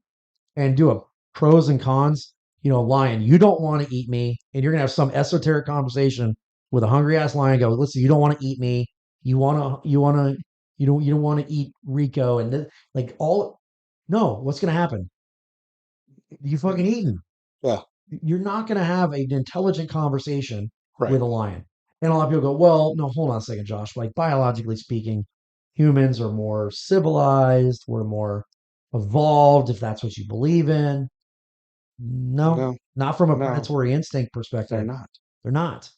and do a pros and cons? Lion, you don't want to eat me. And you're going to have some esoteric conversation with a hungry ass lion. Go, listen, you don't want to eat me. You don't want to eat Rico. And like all, no, what's going to happen? You fucking eaten. Yeah. You're not going to have an intelligent conversation Right. with a lion. And a lot of people go, well, no, hold on a second, Josh. Like biologically speaking, humans are more civilized. We're more evolved, if that's what you believe in. No, No. not from a No. predatory instinct They're perspective. not. They're not.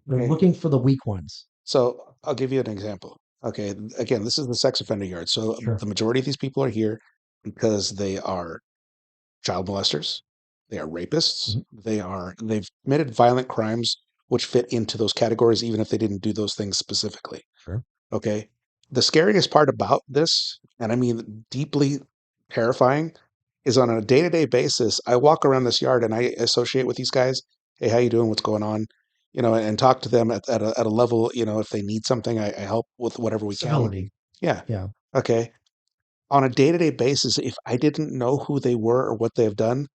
They're Okay. looking for the weak ones. So I'll give you an example. Okay. Again, this is the sex offender yard. So Sure. the majority of these people are here because they are child molesters, they are rapists, Mhm. they've committed violent crimes which fit into those categories, even if they didn't do those things specifically. Sure. Okay. The scariest part about this, and I mean deeply terrifying, is on a day-to-day basis, I walk around this yard and I associate with these guys. Hey, how you doing? What's going on? And talk to them at a level, if they need something, I help with whatever we can. Civility. Yeah. Yeah. Okay. On a day-to-day basis, if I didn't know who they were or what they have done,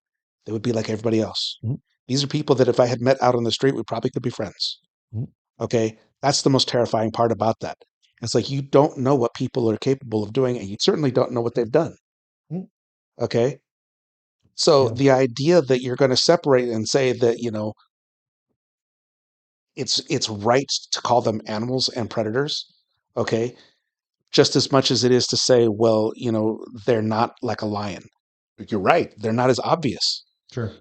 they would be like everybody else. Mhm. These are people that if I had met out on the street, we probably could be friends. Mhm. Okay. That's the most terrifying part about that. It's like you don't know what people are capable of doing, and you certainly don't know what they've done. Mhm. Okay. So Yeah. the idea that you're going to separate and say that, it's right to call them animals and predators, okay, just as much as it is to say, well, they're not like a lion. You're right. They're not as obvious. Sure.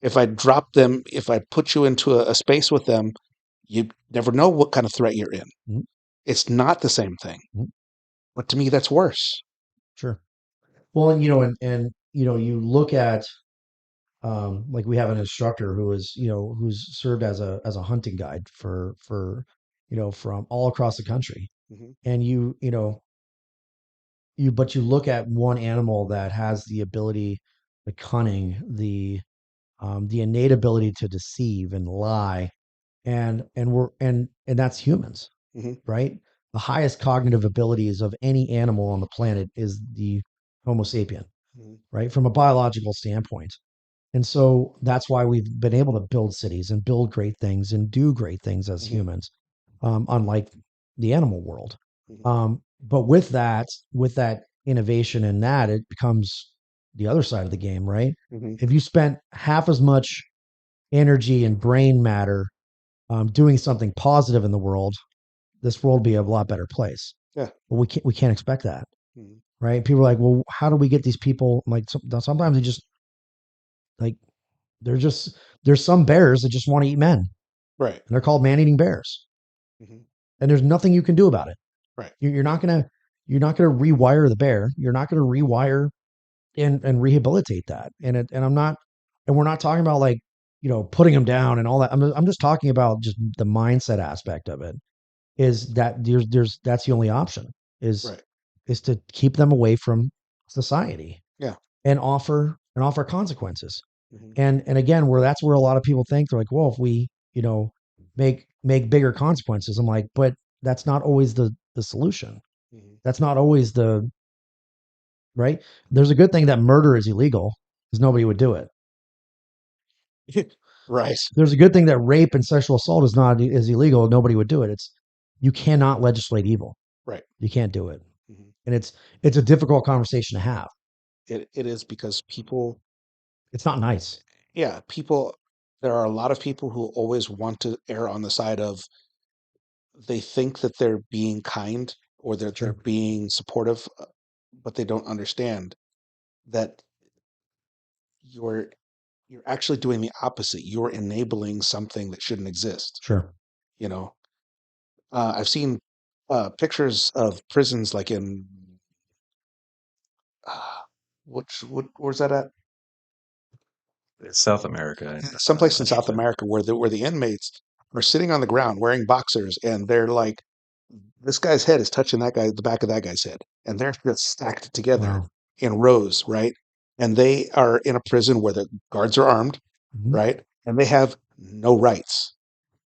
If I drop them, if I put you into a space with them, you never know what kind of threat you're in. Mhm. It's not the same thing. Mhm. But to me, that's worse. Sure. Well, and you look at like we have an instructor who's served as a hunting guide for from all across the country. Hmm. And but you look at one animal that has the ability, the cunning, the innate ability to deceive and lie, and that's humans, Hmm. right? The highest cognitive abilities of any animal on the planet is the Homo sapien, Hmm. right? From a biological standpoint. And so that's why we've been able to build cities and build great things and do great things as Hmm. humans, unlike the animal world. Hmm. But with that innovation in that, it becomes the other side of the game, right? Hmm. If you spent half as much energy and brain matter doing something positive in the world, this world would be a lot better place. Yeah. But we can't expect that, Hmm. right? People are like, well, how do we get these people? Like sometimes they just like they're just there's some bears that just want to eat men, and Right. they're called man-eating bears, Hmm. and there's nothing you can do about it. Right. You're not gonna rewire the bear. You're not gonna rewire and rehabilitate that. And we're not talking about like putting them down and all that. I'm just talking about just the mindset aspect of it. Is that there's that's the only option is Right. is to keep them away from society Yeah. and offer consequences. Hmm. And again, that's where a lot of people think they're like, well, if we make bigger consequences, I'm like, but that's not always the solution. Hmm. That's not always the right. There's a good thing that murder is illegal because nobody would do it. Right. There's a good thing that rape and sexual assault is illegal. Nobody would do it. You cannot legislate evil. Right. You can't do it, Hmm. and it's a difficult conversation to have. It is because people, It's not nice. yeah, there are a lot of people who always want to err on the side of they think that they're being kind or that they're Sure, being supportive, but they don't understand that you're you're actually doing the opposite. You're enabling something that shouldn't exist. sure. You know, I've seen pictures of prisons like in uh, where's that at? It's South America. Someplace in I South should. America where the inmates are sitting on the ground wearing boxers, and they're like, this guy's head is touching the back of that guy's head, and they're just stacked together Wow. in rows, right? And they are in a prison where the guards are armed, Mhm. right? And they have no rights.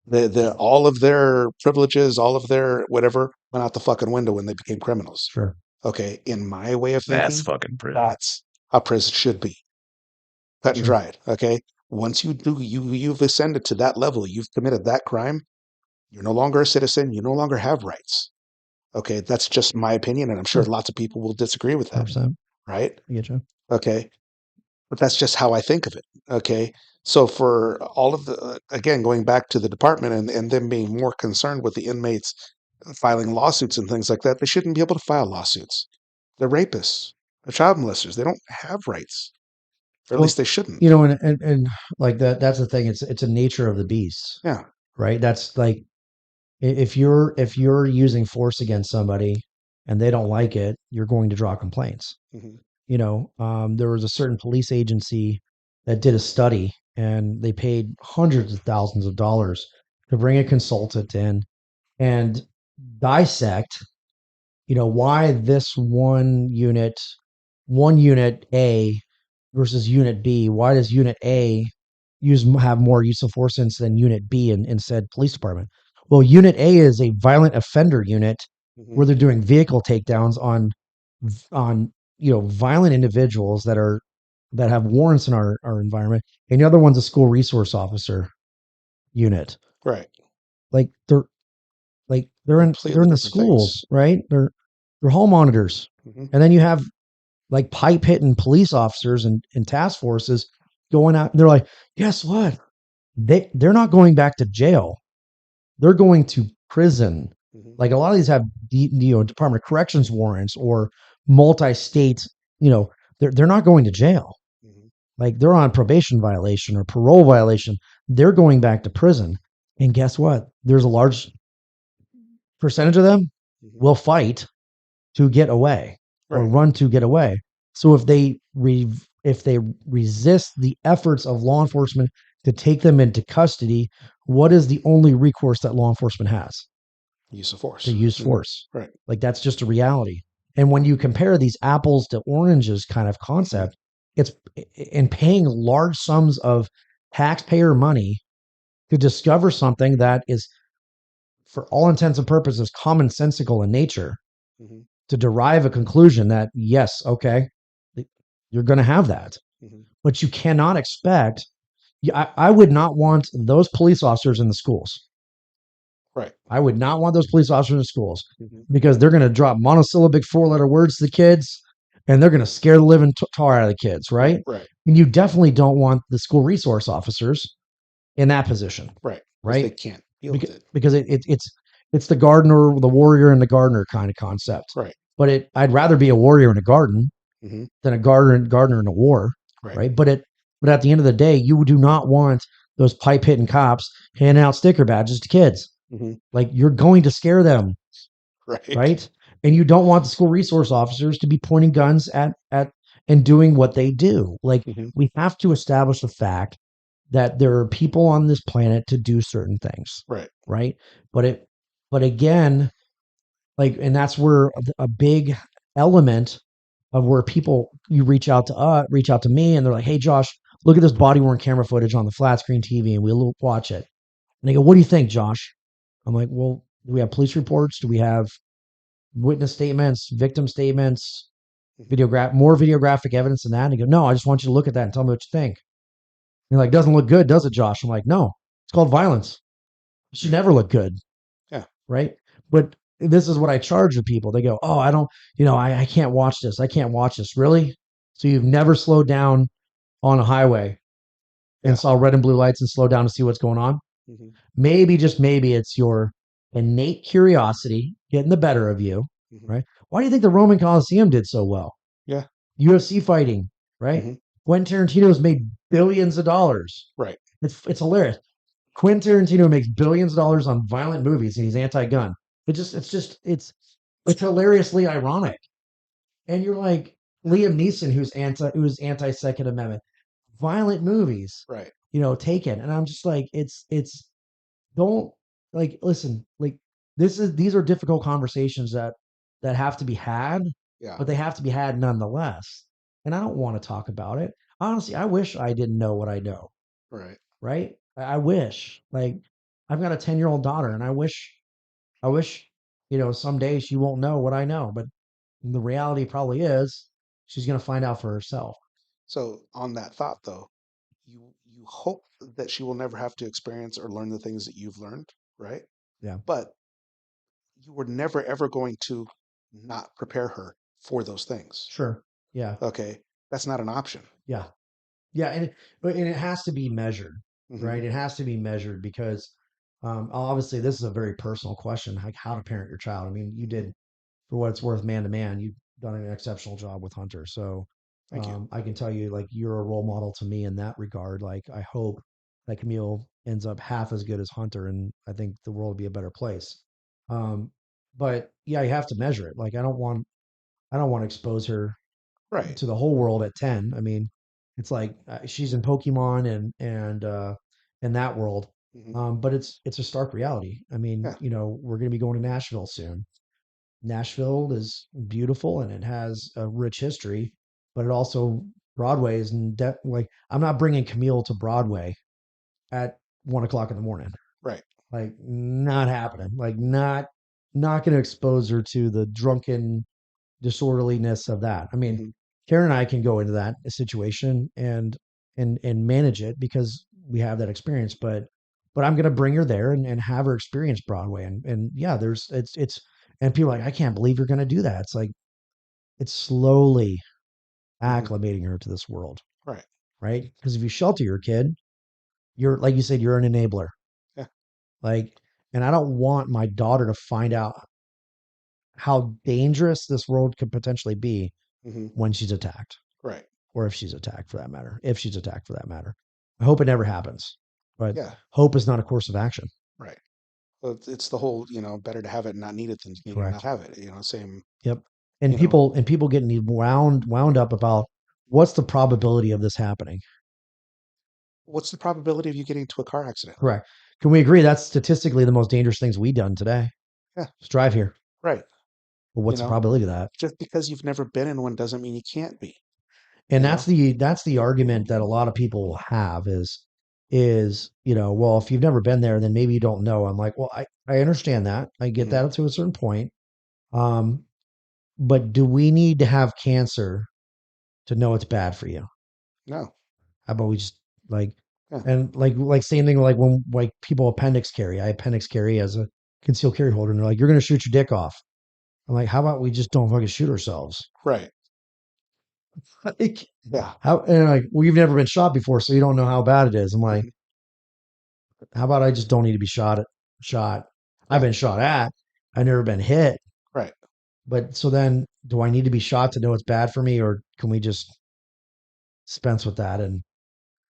The all of their privileges, all of their whatever went out the fucking window when they became criminals. Sure. Okay, in my way of That's thinking, fucking prison. that's how prison should be, cut and Sure. dried. Okay, once you've ascended to that level, you've committed that crime. You're no longer a citizen. You no longer have rights. Okay, that's just my opinion, and I'm sure Sure. lots of people will disagree with that, 100%. right? I get you. Okay, but that's just how I think of it. Okay, so for all of the again going back to the department and them being more concerned with the inmates filing lawsuits and things like that, they shouldn't be able to file lawsuits. They're rapists, they're child molesters. They don't have rights, or at Well, least they shouldn't. you know, and like that's the thing. It's a nature of the beast, Yeah. right? That's like if you're using force against somebody and they don't like it, you're going to draw complaints. Hmm. There was a certain police agency that did a study and they paid hundreds of thousands of dollars to bring a consultant in and dissect, why this one unit A versus unit B, why does unit A have more use of force than unit B in said police department? Well, unit A is a violent offender unit Hmm. where they're doing vehicle takedowns on violent individuals that have warrants in our environment, and the other one's a school resource officer unit. Right. Like they're Completely in the different schools, things. right? They're hall monitors, Hmm. and then you have like pipe hitting police officers and task forces going out. They're like, guess what? They're not going back to jail. They're going to prison. Hmm. Like a lot of these have Department of Corrections warrants or multi-state. You know, they're not going to jail. Hmm. Like they're on probation violation or parole violation. They're going back to prison. And guess what? There's a large percentage of them Hmm. will fight to get away or Right. run to get away. So if they resist the efforts of law enforcement to take them into custody, what is the only recourse that law enforcement has? Use of To force. use Hmm. force. Right. Like that's just a reality. And when you compare these apples to oranges kind of Hmm. concept, it's in paying large sums of taxpayer money to discover something that is, for all intents and purposes, commonsensical in nature, Hmm. to derive a conclusion that yes, okay, you're going to have that, Hmm. but you cannot expect. I would not want those police officers in the schools. Right. I would not want those police officers in schools Hmm. because they're going to drop monosyllabic four-letter words to the kids, and they're going to scare the living tar out of the kids, right? Right. And you definitely don't want the school resource officers in that position, Right. Because they right? can't deal with Because it. because it's the gardener, the warrior, and the gardener kind of concept. Right. But I'd rather be a warrior in a garden Hmm. than a gardener in a war, Right. right? But at the end of the day, you do not want those pipe hitting cops handing out sticker badges to kids. Hmm. Like you're going to scare them, Right. right? And you don't want the school resource officers to be pointing guns at and doing what they do. Like Hmm. we have to establish the fact that there are people on this planet to do certain things, Right. right? But but again, like, and that's where a big element of where people you reach out to me, and they're like, "Hey, Josh, look at this body worn camera footage on the flat screen TV," and we'll watch it. And they go, "What do you think, Josh?" I'm like, "Well, do we have police reports? Do we have witness statements, victim statements, Hmm. more videographic evidence than that?" And they go, "No, I just want you to look at that and tell me what you think." And they're like, "Doesn't look good, does it, Josh?" I'm like, "No, it's called violence. It should never look good." Yeah. Right? But this is what I charge the people. They go, "Oh, I don't, I can't watch this. I can't watch this." Really? So you've never slowed down on a highway and Yeah. saw red and blue lights and slowed down to see what's going on? Hmm. Maybe, just maybe, it's your innate curiosity getting the better of you, Hmm. right? Why do you think the Roman Coliseum did so well? Yeah. UFC fighting, right? Hmm. Quentin Tarantino's made billions of dollars. Right. It's hilarious. Quentin Tarantino makes billions of dollars on violent movies and he's anti-gun. It's hilariously ironic. And you're like Liam Neeson, who's anti Second Amendment, violent movies, Right. taken. And I'm just like, don't like listen, like these are difficult conversations that have to be had, Yeah. but they have to be had nonetheless. And I don't want to talk about it. Honestly, I wish I didn't know what I know, Right. right? I wish. Like I've got a 10-year-old daughter and I wish, someday she won't know what I know, but the reality probably is she's going to find out for herself. So on that thought though, you hope that she will never have to experience or learn the things that you've learned, right? Yeah. But you were never ever going to not prepare her for those things. Sure. Yeah. Okay. That's not an option. Yeah. Yeah, and it has to be measured, Hmm. right? It has to be measured because obviously this is a very personal question, like how to parent your child. I mean, you Hmm. did, for what it's worth, man to man, you've done an exceptional job with Hunter. So Thank you. I can tell you, like, you're a role model to me in that regard. Like, I hope that Camille ends up half as good as Hunter, and I think the world would be a better place. Um, but yeah, you have to measure it. Like, I don't want to expose her Right. to the whole world at 10. I mean, it's like she's in Pokemon and in that world. Hmm. But it's a stark reality. I mean, Yeah. we're going to be going to Nashville soon. Nashville is beautiful and it has a rich history, but it also Broadway is like I'm not bringing Camille to Broadway at 1 o'clock in the morning. Right. Like not happening. Like not going to expose her to the drunken disorderliness of that. I mean, Hmm. Karen and I can go into that situation and manage it because we have that experience. But I'm gonna bring her there and have her experience Broadway. And yeah, there's it's and people are like, I can't believe you're gonna do that. It's like it's slowly Hmm. acclimating her to this world, Right. right? Because if you shelter your kid, you're like you said, you're an enabler. Yeah. Like, and I don't want my daughter to find out how dangerous this world could potentially be Hmm. when she's attacked. Right. Or if she's attacked for that matter. If she's attacked for that matter. I hope it never happens, but Yeah. hope is not a course of action. Right. Well, it's the whole, better to have it and not need it than to need it and not Correct. have it. Same, Yep. And you know, people getting wound up about what's the probability of this happening. what's the probability of you getting into a car accident? Correct. Can we agree that's statistically the most dangerous things we done today? Yeah. Just drive here. Right. Well, You what's the know, probability of that? just because you've never been in one doesn't mean you can't be, And you that's know? the argument that a lot of people have is well, if you've never been there, then maybe you don't know. I'm like, well, I understand that. I get Hmm. that to a certain point. Um, But do we need to have cancer to know it's bad for you? No. How about we just like Yeah. and like same thing like when like people appendix carry. I appendix carry as a concealed carry holder, and they're like, "You're gonna shoot your dick off." I'm like, "How about we just don't fucking shoot ourselves?" Right. Like, Yeah. how and like, well, you've never been shot before, so you don't know how bad it is. I'm like, Hmm. how about I just don't need to be shot? I've Yeah. been shot at. I've never been hit. Right. But so then, do I need to be shot to know it's bad for me, or can we just dispense with that? And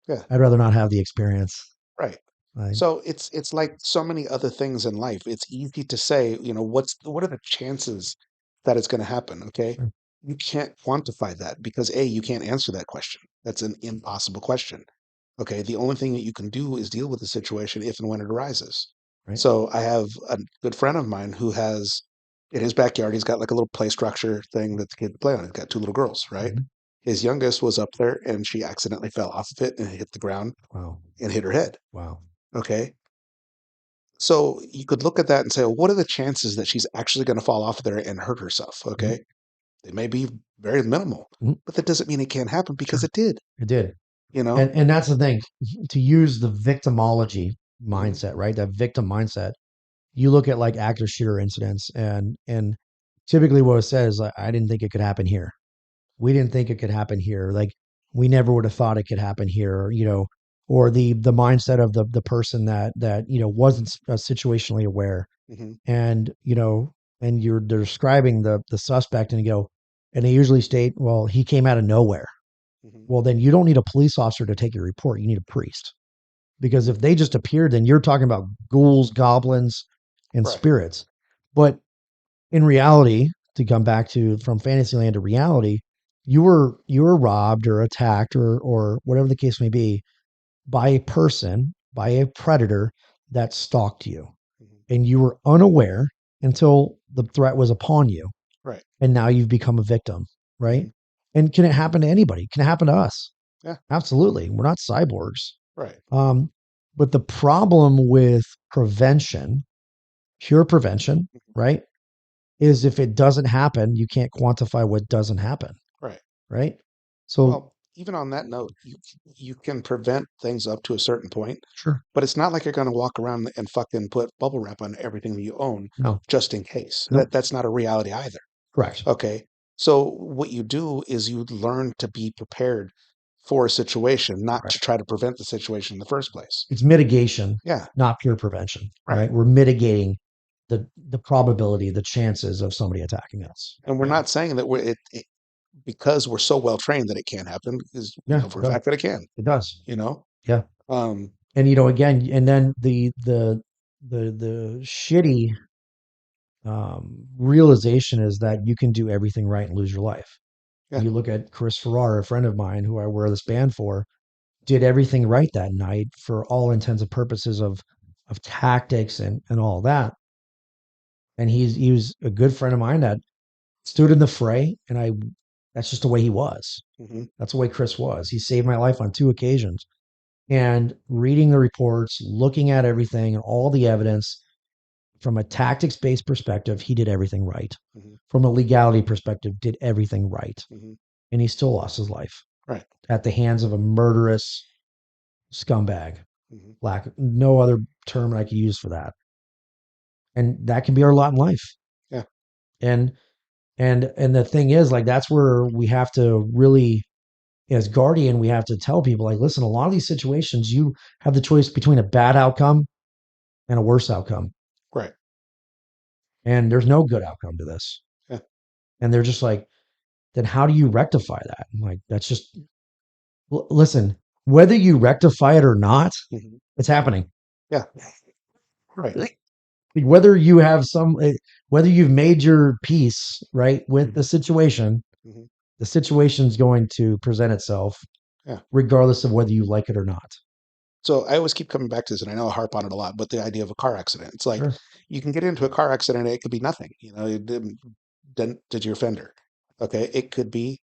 Yeah. I'd rather not have the experience. Right. Like, So it's like so many other things in life. It's easy to say, what are the chances that it's going to happen? Okay. sure, You can't quantify that because A, you can't answer that question. That's an impossible question. Okay. The only thing that you can do is deal with the situation if and when it arises. right? So I have a good friend of mine who has in his backyard, he's got like a little play structure thing that the kid play on. He's got two little girls, right? Mhm. His youngest was up there and she accidentally fell off of it and hit the ground Wow. and hit her head. Wow. Okay. So you could look at that and say, well, what are the chances that she's actually going to fall off there and hurt herself? Mhm. Okay. They may be very minimal, Mhm. but that doesn't mean it can't happen because Sure. it did, It did. you know? And that's the thing to use the victimology Hmm. mindset, right? That victim mindset. You look at like active shooter incidents and typically what it says, like, I didn't think it could happen here. We didn't think it could happen here. Like we never would have thought it could happen here, or the mindset of the person that wasn't situationally aware Hmm. and and you're describing the suspect and you go and they usually state, well, he came out of nowhere. Hmm. Well, then you don't need a police officer to take your report, you need a priest, because Hmm. if they just appeared, then you're talking about ghouls, goblins, and Right. spirits. But in reality, to come back to from fantasyland to reality, you were robbed or attacked or whatever the case may be by a person, by a predator that stalked you, Mhm. and you were unaware until the threat was upon you, Right. and now you've become a victim, right? Mhm. And can it happen to anybody? Can it happen to us? Yeah. Absolutely. We're not cyborgs. Right. But the problem with prevention, pure prevention, Mhm. right, is if it doesn't happen, you can't quantify what doesn't happen, Right. right? So, Well, even on that note, you can prevent things up to a certain point, sure. but it's not like you're going to walk around and fucking put bubble wrap on everything that you own No, just in case. no, That's not a reality either. correct. Okay. So what you do is you learn to be prepared for a situation, not Right. to try to prevent the situation in the first place. It's mitigation, Yeah. not pure prevention, Right. right? We're mitigating the probability, the chances of somebody attacking us. And we're Yeah. not saying that because we're so well trained that it can't happen, because we Yeah, know for a fact that it can, it does. you know? Yeah. Um, And again, and then the shitty realization is that you can do everything right and lose your life. yeah. You look at Chris Farrar, a friend of mine who I wear this band for, did everything right that night for all intents and purposes of tactics and all that. And he was a good friend of mine that stood in the fray, and that's just the way he was. Hmm. That's the way Chris was. He saved my life on 2 occasions. And reading the reports, looking at everything and all the evidence from a tactics based perspective, he did everything right. Hmm. From a legality perspective, did everything right. Hmm. And he still lost his life Right. at the hands of a murderous scumbag. Hmm. Lack no other term I could use for that. And that can be our lot in life. Yeah. And and the thing is, like, that's where we have to really, as guardian, we have to tell people, like, listen, a lot of these situations, you have the choice between a bad outcome and a worse outcome. Right. And there's no good outcome to this. Yeah. And they're just like, then how do you rectify that? I'm like, that's just, listen, whether you rectify it or not, Hmm. it's happening. Yeah. Right. Like, whether you have whether you've made your peace, right, with the situation, Hmm. the situation's going to present itself Yeah. regardless of whether you like it or not. So I always keep coming back to this, and I know I harp on it a lot, but the idea of a car accident. It's like Sure. you can get into a car accident, and it could be nothing. It did your fender. Okay. It could be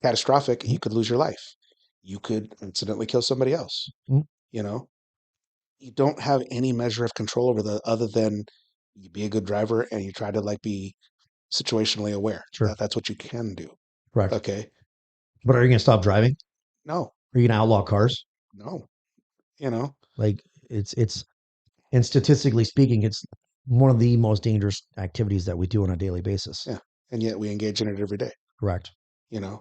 catastrophic. Mm, You could lose your life. You could accidentally kill somebody else. mm, You know, you don't have any measure of control over the other than you be a good driver and you try to like be situationally aware. sure. That's what you can do. Correct. Okay. But are you going to stop driving? No, Are you going to outlaw cars? no, you know, Like, it's, and statistically speaking, it's one of the most dangerous activities that we do on a daily basis. yeah. And yet we engage in it every day, Correct.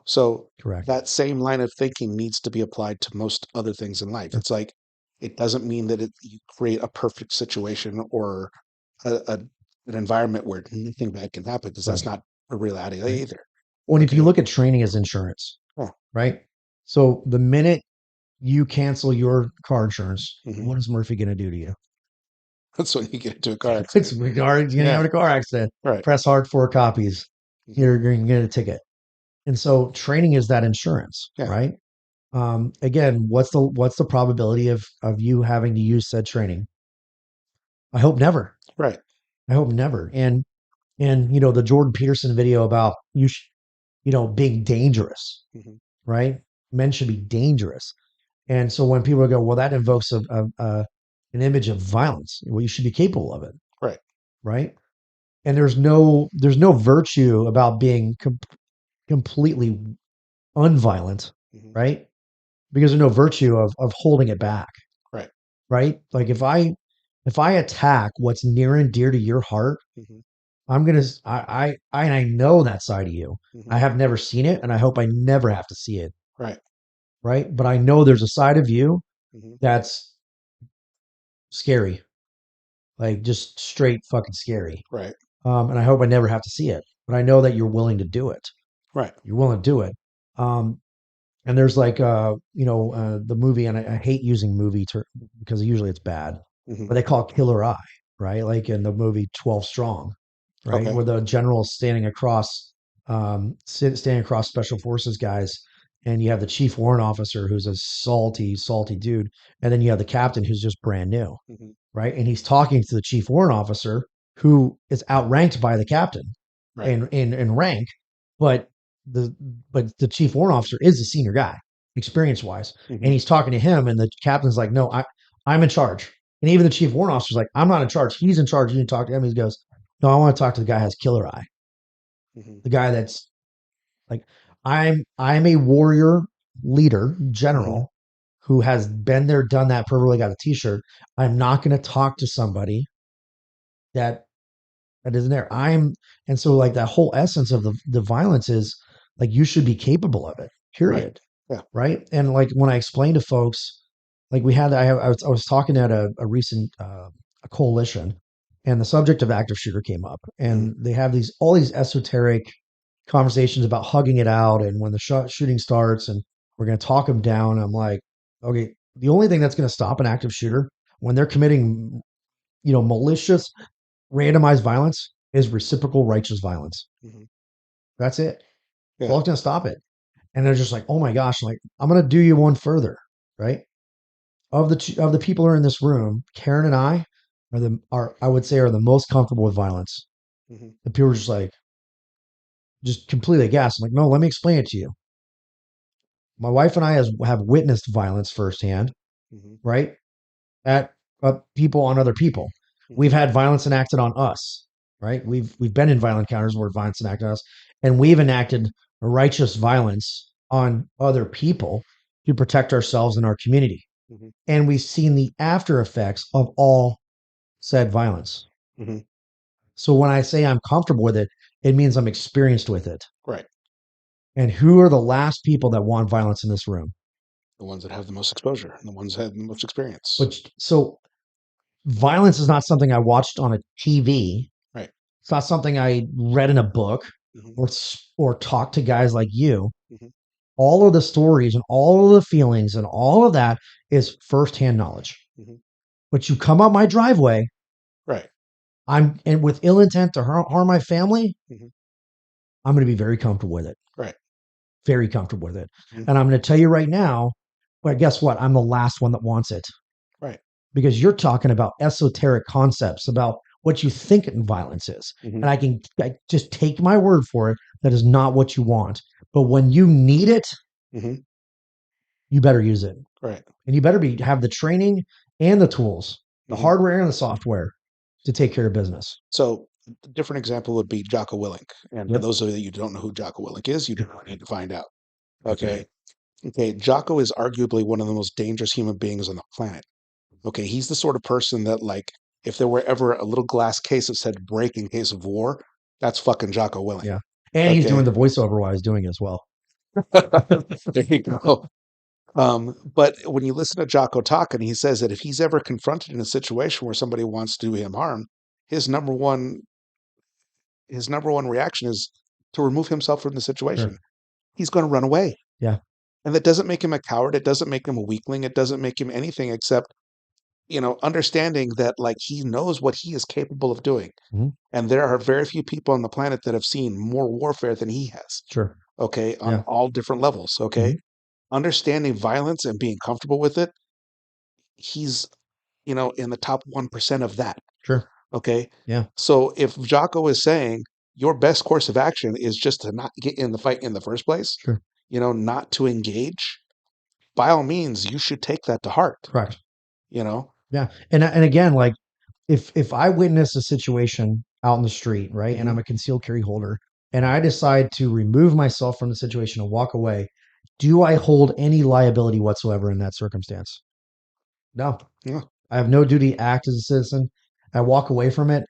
So Correct. that same line of thinking needs to be applied to most other things in life. Sure. It's like, it doesn't mean that you create a perfect situation or a an environment where nothing bad can happen, because that's Right. not a reality Right. either. Well, and if you Okay. look at training as insurance, Yeah. right? So the minute you cancel your car insurance, Hmm. what is Murphy going to do to you? That's when you get into a car It's accident. you're going to Yeah. have a car accident. Right. Press hard 4 copies. Hmm. You're going to get a ticket. And so training is that insurance, Yeah. right? Again, what's the probability of you having to use said training? I hope never. Right. I hope never. And the Jordan Peterson video about being dangerous, Hmm. right? Men should be dangerous. And so when people go, well, that invokes an image of violence. Well, you should be capable of it, Right. right? And there's no virtue about being completely unviolent, Hmm. right? Because there's no virtue of holding it back, Right. right? Like if I attack what's near and dear to your heart, Hmm. I'm gonna and I know that side of you. Hmm. I have never seen it, and I hope I never have to see it, Right. right? But I know there's a side of you Hmm. that's scary, like just straight fucking scary. Right. And I hope I never have to see it. But I know that you're willing to do it. Right. You're willing to do it. And there's like the movie, and I hate using movie because usually it's bad, Hmm. but they call it Killer Eye, right? Like in the movie 12 Strong, right? Okay. Where the general standing across special forces guys, and you have the chief warrant officer who's a salty, salty dude, and then you have the captain who's just brand new, Mhm. right? And he's talking to the chief warrant officer who is outranked by the captain Right. in rank, but the the chief warrant officer is the senior guy, experience wise, Mhm. and he's talking to him, and the captain's like, "No, I'm in charge." And even the chief warrant officer's like, "I'm not in charge. He's in charge. You need to talk to him." He goes, "No, I want to talk to the guy who has killer eye, Mhm. the guy that's like, I'm a warrior leader, Mhm. general, who has been there, done that, probably got a t-shirt. I'm not going to talk to somebody that isn't there. And so like that whole essence of the violence is like you should be capable of it, Right. period. Yeah. Right. And like when I explain to folks, like I was talking at a recent a coalition, and the subject of active shooter came up, Mhm. and they have all these esoteric conversations about hugging it out, and when the shooting starts, and we're going to talk them down. I'm like, okay, the only thing that's going to stop an active shooter when they're committing, malicious, randomized violence is reciprocal righteous violence. Mhm. That's it. That's Yeah. all that's going to stop it. And they're just like, oh my gosh, like I'm going to do you one further, right? Of the people who are in this room, Karen and I are I would say are the most comfortable with violence. Mhm. The people are just like just completely aghast. I'm like, no, let me explain it to you. My wife and I have witnessed violence firsthand, Mhm. right? At people on other people. Mhm. We've had violence enacted on us, right? We've been in violent encounters where violence enacted on us, and we've enacted righteous violence on other people to protect ourselves and our community. Mhm. And we've seen the after effects of all said violence. Mhm. So when I say I'm comfortable with it, it means I'm experienced with it. Right. And who are the last people that want violence in this room? The ones that have the most exposure and the ones that have the most experience. But so violence is not something I watched on a TV. Right. It's not something I read in a book Mhm. or talked to guys like you. Mhm. All of the stories and all of the feelings and all of that is firsthand knowledge. Mhm. But you come up my driveway, Right. and with ill intent to harm my family, Mhm. I'm going to be very comfortable with it. Right. Very comfortable with it. Mhm. And I'm going to tell you right now, but guess what? I'm the last one that wants it, Right. because you're talking about esoteric concepts about what you think violence is. Mhm. And I just take my word for it. That is not what you want. But when you need it, Mhm. you better use it. Right. And you better have the training and the tools, the Mhm. hardware and the software to take care of business. So a different example would be Jocko Willink. And for Yep. those of you that you don't know who Jocko Willink is, you do not need to find out. Okay. Okay. Jocko is arguably one of the most dangerous human beings on the planet. Okay. He's the sort of person that, like, if there were ever a little glass case that said break in case of war, that's fucking Jocko Willink. Yeah. And he's doing Okay. the voiceover while he's doing it as well. There you go. But when you listen to Jocko talk, and he says that if he's ever confronted in a situation where somebody wants to do him harm, his number one his number one reaction is to remove himself from the situation. Sure. He's going to run away. Yeah. And that doesn't make him a coward. It doesn't make him a weakling. It doesn't make him anything except, understanding that, like, he knows what he is capable of doing. Mhm. And there are very few people on the planet that have seen more warfare than he has. Sure. Okay. On Yeah. all different levels. Okay. Mhm. Understanding violence and being comfortable with it, he's, in the top 1% of that. Sure. Okay. Yeah. So if Jocko is saying your best course of action is just to not get in the fight in the first place, Sure. not to engage, by all means, you should take that to heart, Correct. you know? Yeah. And again, like if I witness a situation out in the street, right, and I'm Hmm. a concealed carry holder, and I decide to remove myself from the situation and walk away, do I hold any liability whatsoever in that circumstance? No. Yeah. I have no duty to act as a citizen. I walk away from it.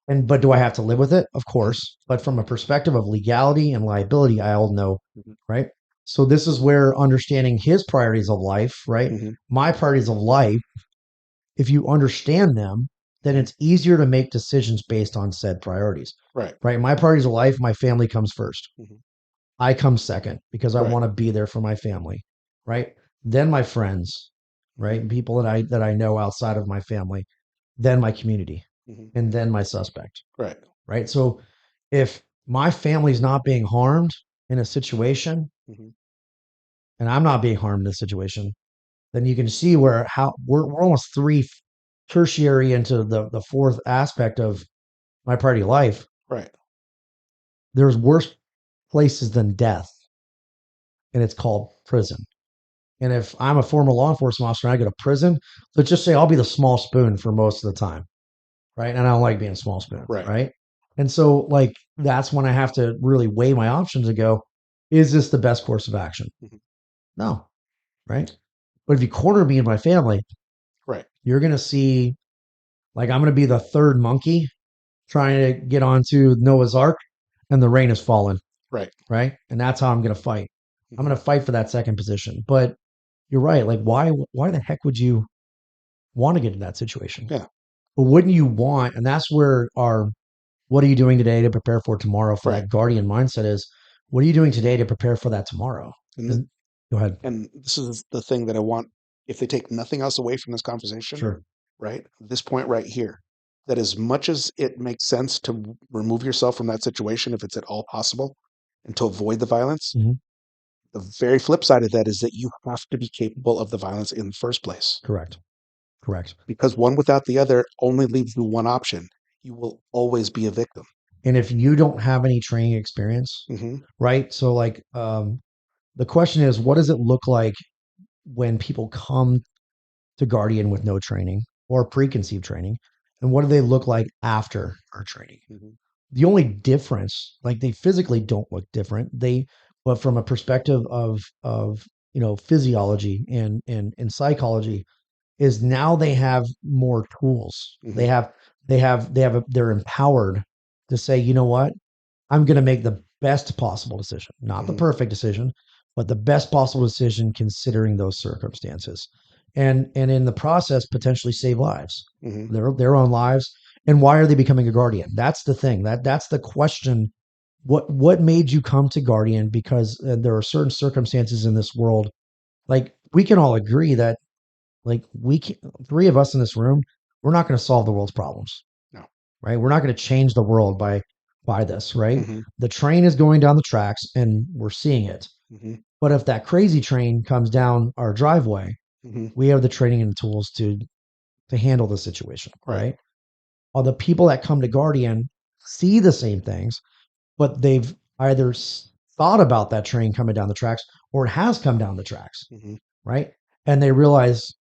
But do I have to live with it? Of course. But from a perspective of legality and liability, I all know, Hmm. right? So this is where understanding his priorities of life, right? Hmm. My priorities of life, if you understand them, then Hmm. it's easier to make decisions based on said priorities, Right. right? My priorities of life, my family comes first. Hmm. I come second because I Right. want to be there for my family, right? Then my friends, Hmm. right? People that I know outside of my family, then my community, Hmm. and then my suspect, Right. right? So if my family's not being harmed in a situation, Hmm. and I'm not being harmed in this situation, then you can see where how we're almost three tertiary into the fourth aspect of my priority life. Right. There's worse places than death, and it's called prison. And if I'm a former law enforcement officer and I go to prison, let's just say I'll be the small spoon for most of the time, right? And I don't like being a small spoon, Right. right? And so, like, that's when I have to really weigh my options and go, is this the best course of action? Mhm. No, right? But if you corner me and my family, Right. you're going to see, like, I'm going to be the third monkey trying to get onto Noah's Ark and the rain has fallen, Right. right? And that's how I'm going to fight. I'm Mhm. going to fight for that second position. But you're right. Like, why the heck would you want to get in that situation? Yeah. But wouldn't you want, and that's where our what are you doing today to prepare for tomorrow for Right. that guardian mindset is, what are you doing today to prepare for that tomorrow? And, Go ahead. and this is the thing that I want, if they take nothing else away from this conversation, Sure. right? This point right here, that as much as it makes sense to remove yourself from that situation, if it's at all possible, and to avoid the violence, Mhm. the very flip side of that is that you have to be capable of the violence in the first place. Correct. Correct. Because one without the other only leaves you one option. You will always be a victim. And if you don't have any training experience, Hmm. right? So like the question is, what does it look like when people come to Guardian with no training or preconceived training? And what do they look like after our training? Hmm. The only difference, like they physically don't look different. But from a perspective of physiology and psychology, is now they have more tools. Hmm. They're empowered to say, you know what, I'm going to make the best possible decision, not the Hmm. perfect decision, but the best possible decision considering those circumstances, and in the process potentially save lives, Hmm. their own lives. And why are they becoming a guardian? That's the thing. That's the question. What made you come to Guardian? Because there are certain circumstances in this world. Like we can all agree that like we can, three of us in this room, we're not going to solve the world's problems, No. right? We're not going to change the world by this, right? Hmm. The train is going down the tracks and we're seeing it. Hmm. But if that crazy train comes down our driveway, Hmm. we have the training and the tools to handle the situation, Right. right? All the people that come to Guardian see the same things, but they've either thought about that train coming down the tracks or it has come down the tracks, Hmm. right? And they realize,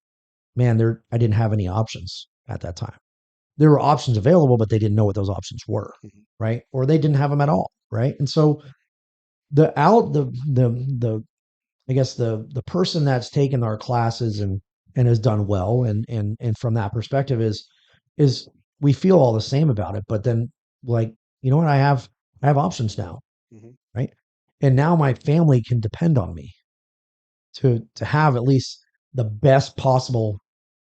man, I didn't have any options at that time. There were options available, but they didn't know what those options were, Hmm. right? Or they didn't have them at all, right? And so the out the I guess the person that's taken our classes and has done well and from that perspective is we feel all the same about it, but then like, you know what, I have options now, Hmm. right? And now my family can depend on me to have at least the best possible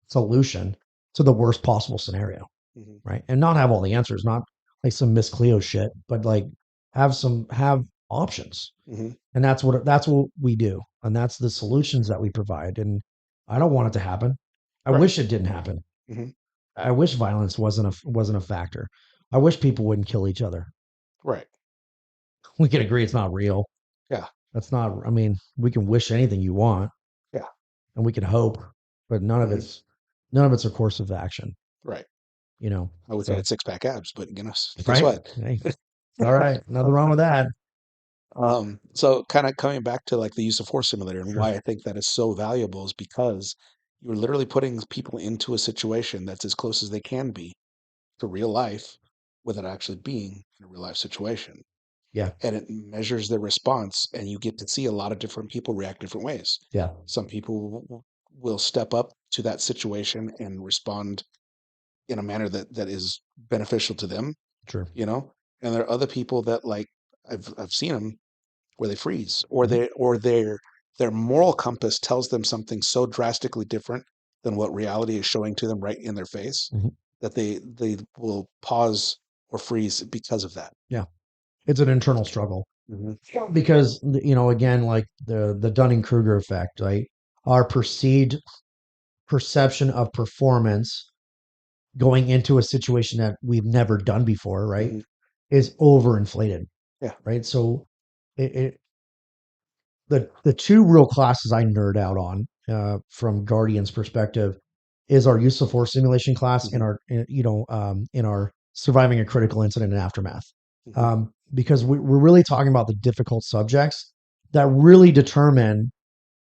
solution to the worst possible scenario, Hmm. right? And not have all the answers, not like some Miss Cleo shit, but like have options. Hmm. And that's what we do. And that's the solutions that we provide. And I don't want it to happen. I Right. wish it didn't happen. Hmm. I wish violence wasn't a factor. I wish people wouldn't kill each other. Right. We can agree it's not real. Yeah. That's not, I mean, we can wish anything you want Yeah. and we can hope, but Hmm. none of it's a course of action, Right. you know. I wish I So had six pack abs, but guess right. what? Hey, all right. Nothing wrong with that. So kind of coming back to like the use of force simulator and Sure. why I think that is so valuable is because you're literally putting people into a situation that's as close as they can be to real life without actually being in a real life situation. Yeah. And it measures their response, and you get to see a lot of different people react different ways. Yeah. Some people will step up to that situation and respond in a manner that is beneficial to them, Sure. you know. And there are other people that like I've seen them where they freeze, or Mhm. their moral compass tells them something so drastically different than what reality is showing to them right in their face Mhm. that they will pause or freeze because of that. Yeah. It's an internal struggle Hmm. because, again, like the Dunning-Kruger effect, right? Our perceived perception of performance going into a situation that we've never done before, right, Hmm. is overinflated, Yeah. right? So it the two real classes I nerd out on from Guardian's perspective is our use of force simulation class and Mhm. our in our surviving a critical incident and aftermath. Mhm. Because we're really talking about the difficult subjects that really determine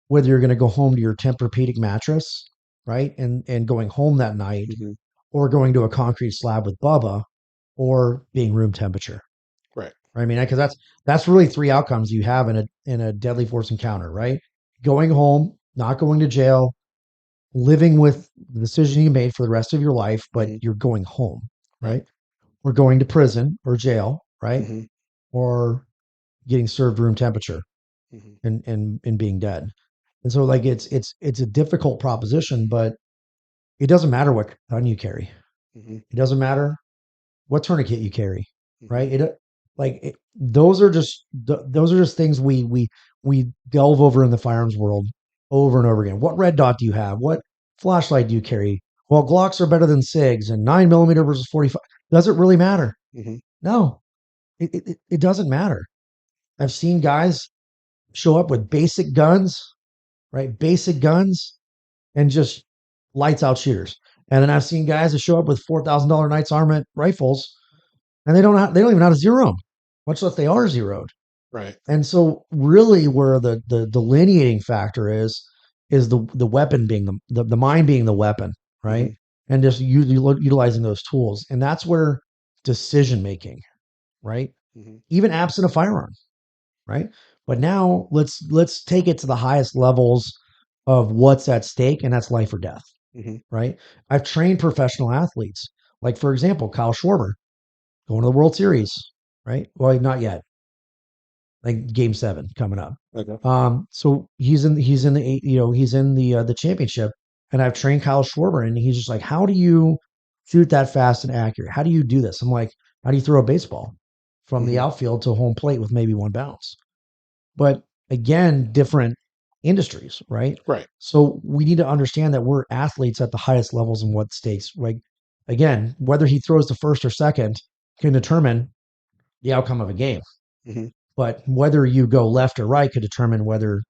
whether you're going to go home to your Tempur-Pedic mattress, right, and going home that night, Mhm. or going to a concrete slab with Bubba, or being room temperature. Right. I mean, because that's really three outcomes you have in a deadly force encounter, right? Going home, not going to jail, living with the decision you made for the rest of your life, but Mhm. you're going home, Right. right? Or going to prison or jail, right? Mhm. Or getting served room temperature Mhm. and being dead. And so like it's a difficult proposition, but it doesn't matter what gun you carry. Mhm. It doesn't matter what tourniquet you carry, Mhm. right? Those are just those are just things we delve over in the firearms world over and over again. What red dot do you have? What flashlight do you carry? Well, Glocks are better than SIGs, and 9 millimeter versus 45. Does it really matter? Mhm. No, it doesn't matter. I've seen guys show up with basic guns, right? Basic guns and just lights out shooters. And then I've seen guys that show up with $4,000 Knights Armament rifles and they don't even know how to zero them, much less they are zeroed. Right. And so really where the delineating factor is the weapon being the mind being the weapon, right? Mhm. And just utilizing those tools. And that's where decision making, right? Mhm. Even absent a firearm, right? But now let's take it to the highest levels of what's at stake, and that's life or death, Mhm. right? I've trained professional athletes, like for example, Kyle Schwarber going to the World Series, right? Well, not yet, like Game 7 coming up. Okay. So he's in the championship, and I've trained Kyle Schwarber, and he's just like, how do you shoot that fast and accurate? How do you do this? I'm like, how do you throw a baseball from the Mhm. outfield to home plate with maybe one bounce? But again, different industries, right? Right. So we need to understand that we're athletes at the highest levels and what stakes, right? Again, whether he throws the first or second can determine the outcome of a game. Mhm. But whether you go left or right could determine whether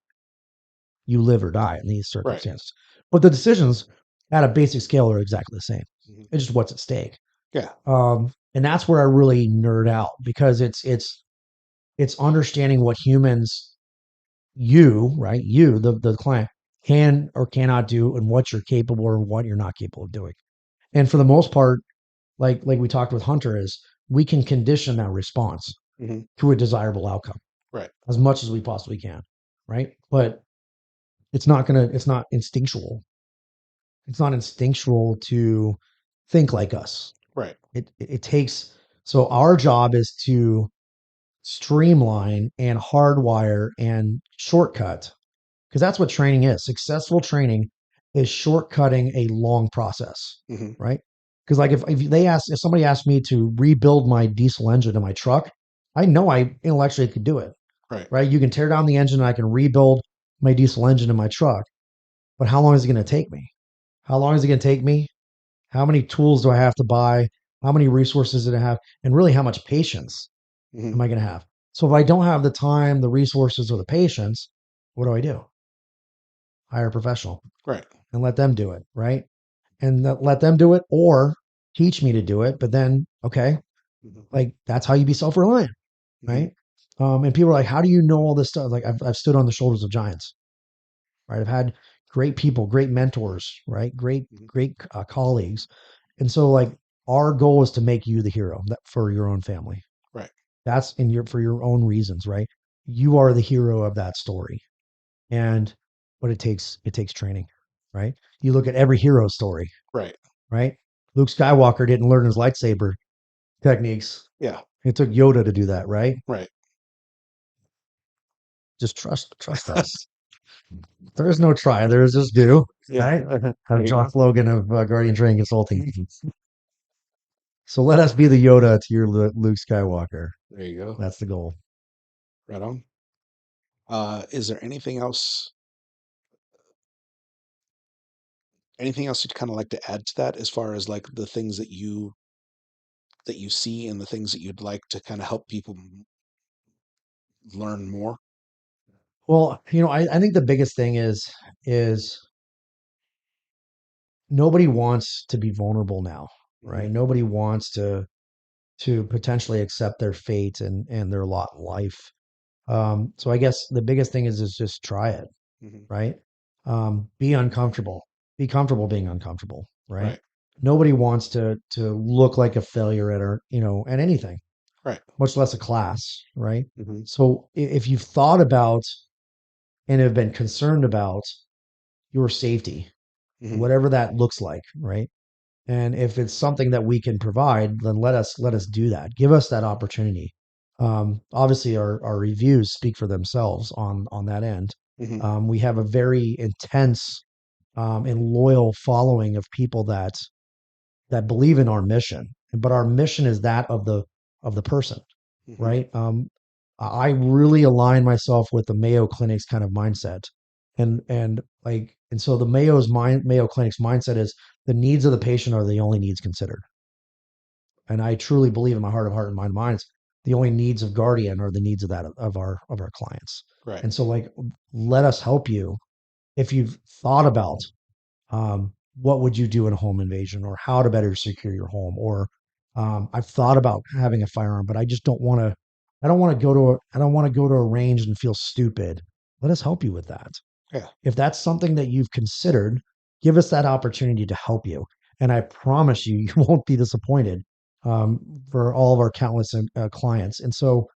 you live or die in these Right. circumstances. But the decisions at a basic scale are exactly the same. Mhm. It's just what's at stake. Yeah. And that's where I really nerd out because it's understanding what humans right, the client can or cannot do and what you're capable or what you're not capable of doing. And for the most part, like we talked with Hunter, is we can condition that response Mhm. to a desirable outcome Right. as much as we possibly can, right? But it's not instinctual. It's not instinctual to think like us. Right. It takes, so our job is to streamline and hardwire and shortcut, because that's what training is. Successful training is shortcutting a long process, Mhm. right? Because like if somebody asked me to rebuild my diesel engine in my truck, I know I intellectually could do it, Right. right? You can tear down the engine and I can rebuild my diesel engine in my truck, but how long is it going to take me? How long is it going to take me? How many tools do I have to buy? How many resources do I have? And really, how much patience Mhm. am I going to have? So if I don't have the time, the resources, or the patience, what do? Hire a professional Right. and let them do it, right? And let them do it or teach me to do it. But then, okay, Mhm. like that's how you be self reliant, Mhm. right? And people are like, how do you know all this stuff? Like I've stood on the shoulders of giants, right? I've had great people, great mentors, right? Mhm. Great colleagues. And so like our goal is to make you the hero for your own family. Right. That's for your own reasons, right? You are the hero of that story. And but it takes training, right? You look at every hero story, Right. right? Luke Skywalker didn't learn his lightsaber techniques. Yeah. It took Yoda to do that, right? Right. Just trust us. There is no try. There is just do, Yeah. right? There Have you go. Josh Logan of Guardian Training Consulting. So let us be the Yoda to your Luke Skywalker. There you go. That's the goal. Right on. Is there anything else you'd kind of like to add to that as far as like the things that you see and the things that you'd like to kind of help people learn more? Well, I think the biggest thing is nobody wants to be vulnerable now, Hmm. right? Nobody wants to potentially accept their fate and their lot in life. So I guess the biggest thing is just try it, Hmm. right? Be uncomfortable. Be comfortable being uncomfortable, right? Right. Nobody wants to look like a failure at anything, Right. much less a class, right? Hmm. So if you've thought about and have been concerned about your safety, Hmm. whatever that looks like, right? And if it's something that we can provide, then let us do that. Give us that opportunity. Obviously, our reviews speak for themselves on that end. Hmm. We have a very intense and loyal following of people that believe in our mission, but our mission is that of the person, Hmm. right? I really align myself with the Mayo Clinic's kind of mindset, and so the Mayo Clinic's mindset is the needs of the patient are the only needs considered, and I truly believe in my heart and minds, the only needs of Guardian are the needs of that of our clients, Right. and so like let us help you if you've thought about what would you do in a home invasion or how to better secure your home or I've thought about having a firearm but I don't want to go to a range and feel stupid. Let us help you with that. Yeah. If that's something that you've considered, give us that opportunity to help you, and I promise you you won't be disappointed. For all of our countless clients, and so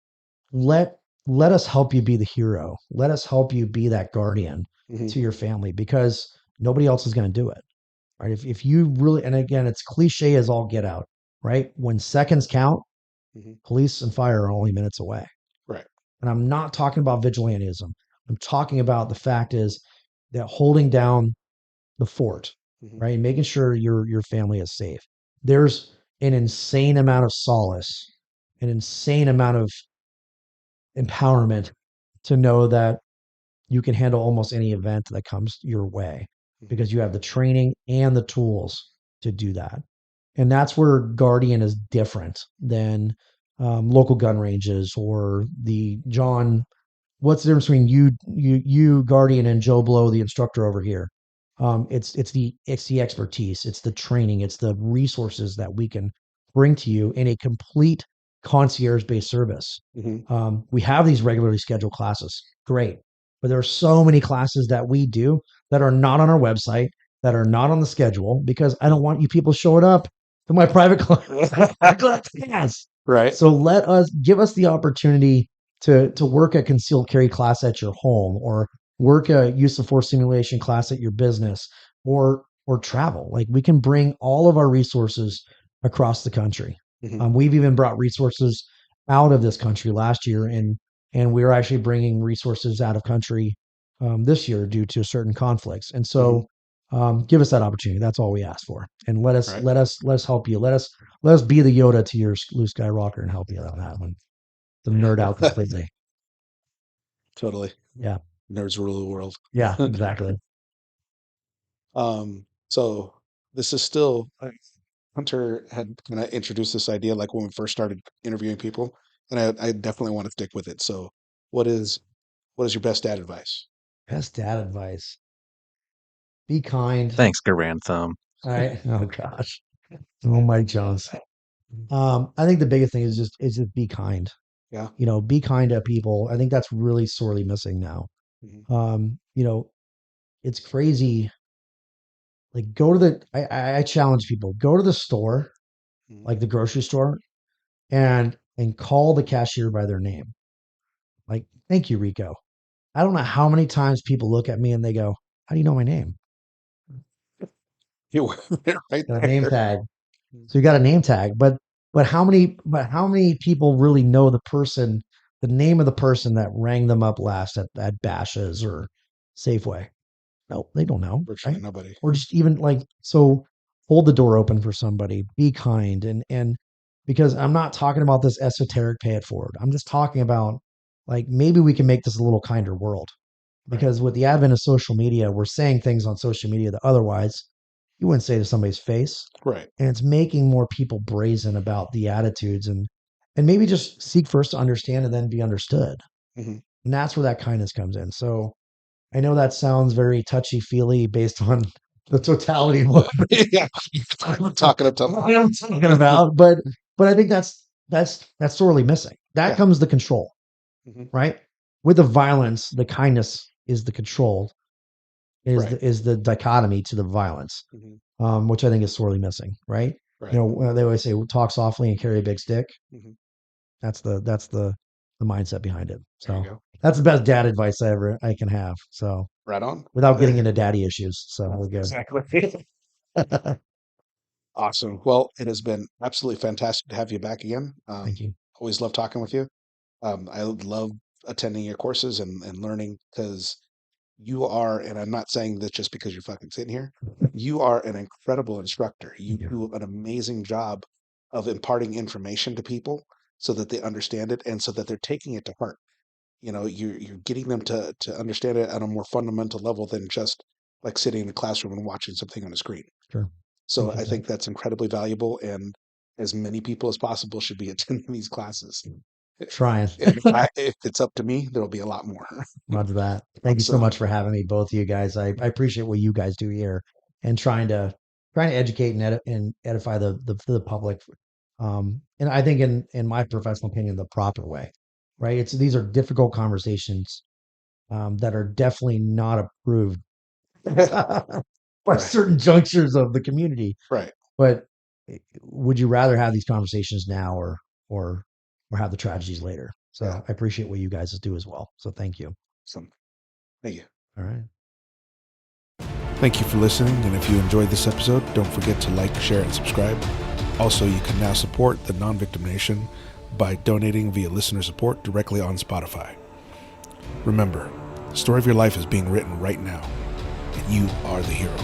let let us help you be the hero. Let us help you be that guardian Hmm. to your family because nobody else is going to do it, right? If you really, and again, it's cliche as all get out, right? When seconds count, Hmm. police and fire are only minutes away. Right. And I'm not talking about vigilantism. I'm talking about the fact is that holding down the fort, Hmm. right? And making sure your family is safe. There's an insane amount of solace, an insane amount of empowerment to know that you can handle almost any event that comes your way Hmm. because you have the training and the tools to do that. And that's where Guardian is different than local gun ranges or the John. What's the difference between you Guardian and Joe Blow, the instructor over here? It's the expertise, it's the training, it's the resources that we can bring to you in a complete concierge based service. Hmm. We have these regularly scheduled classes, great, but there are so many classes that we do that are not on our website, that are not on the schedule because I don't want you people showing up to my private class. Right. So give us the opportunity to work a concealed carry class at your home or work a use of force simulation class at your business or travel. Like we can bring all of our resources across the country. Hmm. We've even brought resources out of this country last year, and we're actually bringing resources out of country this year due to certain conflicts. And Hmm. so, give us that opportunity. That's all we ask for, and Right. let us help you. Let us be the Yoda to your Luke Skywalker and help you on that one. To nerd out completely. Totally. Yeah, Nerds rule the world. yeah, exactly. So this is still Hunter had kind of introduced this idea like when we first started interviewing people, and I definitely want to stick with it. So, what is what is your best dad advice? Best dad advice: be kind. Thanks, Garand Thumb. All right. Oh gosh. Oh Mike Jones. I think the biggest thing is just be kind. Yeah. Be kind to people. I think that's really sorely missing now. Hmm. Um, you know, it's crazy. Like go to the I challenge people, go to the store, Hmm. like the grocery store, and call the cashier by their name. Like, thank you, Rico. I don't know how many times people look at me and they go, how do you know my name? You were right Got a name there. tag. So you got a name tag, but how many people really know the name of the person that rang them up last at Bash's or Safeway? No, they don't know, Virtually right? nobody. Or just even like so hold the door open for somebody, be kind and because I'm not talking about this esoteric pay it forward. I'm just talking about like maybe we can make this a little kinder world Right. because with the advent of social media, we're saying things on social media that otherwise you wouldn't say to somebody's face. Right. And it's making more people brazen about the attitudes and maybe just seek first to understand and then be understood. Hmm. And that's where that kindness comes in. So I know that sounds very touchy-feely based on the totality of what Yeah, I'm talking up to I'm talking about, but I think that's sorely missing. That yeah. comes the control, Mhm. right? With the violence, the kindness is the control, Right. is the dichotomy to the violence, Mhm. which I think is sorely missing, right? Right. They always say talk softly and carry a big stick. Mhm. That's the mindset behind it. There you So go. that's the best dad advice I can have. So Right on. without getting into daddy issues. So we're good. Exactly. Awesome. Well, it has been absolutely fantastic to have you back again. Thank you. Always love talking with you. I love attending your courses and learning because you are, and I'm not saying this just because you're fucking sitting here, you are an incredible instructor. You Thank you. do an amazing job of imparting information to people so that they understand it and so that they're taking it to heart. You're getting them to understand it at a more fundamental level than just like sitting in a classroom and watching something on a screen. Sure. So I Appreciate that. think that's incredibly valuable, and as many people as possible should be attending these classes. Trying. And if it's up to me, there'll be a lot more. Roger that. Thank you so So much for having me, both of you guys. I appreciate what you guys do here and trying to educate and edify the public. And I think in my professional opinion, the proper way, right? These are difficult conversations that are definitely not approved by right, certain junctures of the community. right, But would you rather have these conversations now or or have the tragedies later? yeah. So I appreciate what you guys do as well. So thank you. So thank you. All right. Thank you for listening, and if you enjoyed this episode, don't forget to like, share, and subscribe. Also, you can now support the Non-Victim Nation by donating via listener support directly on Spotify. Remember, the story of your life is being written right now, and you are the hero.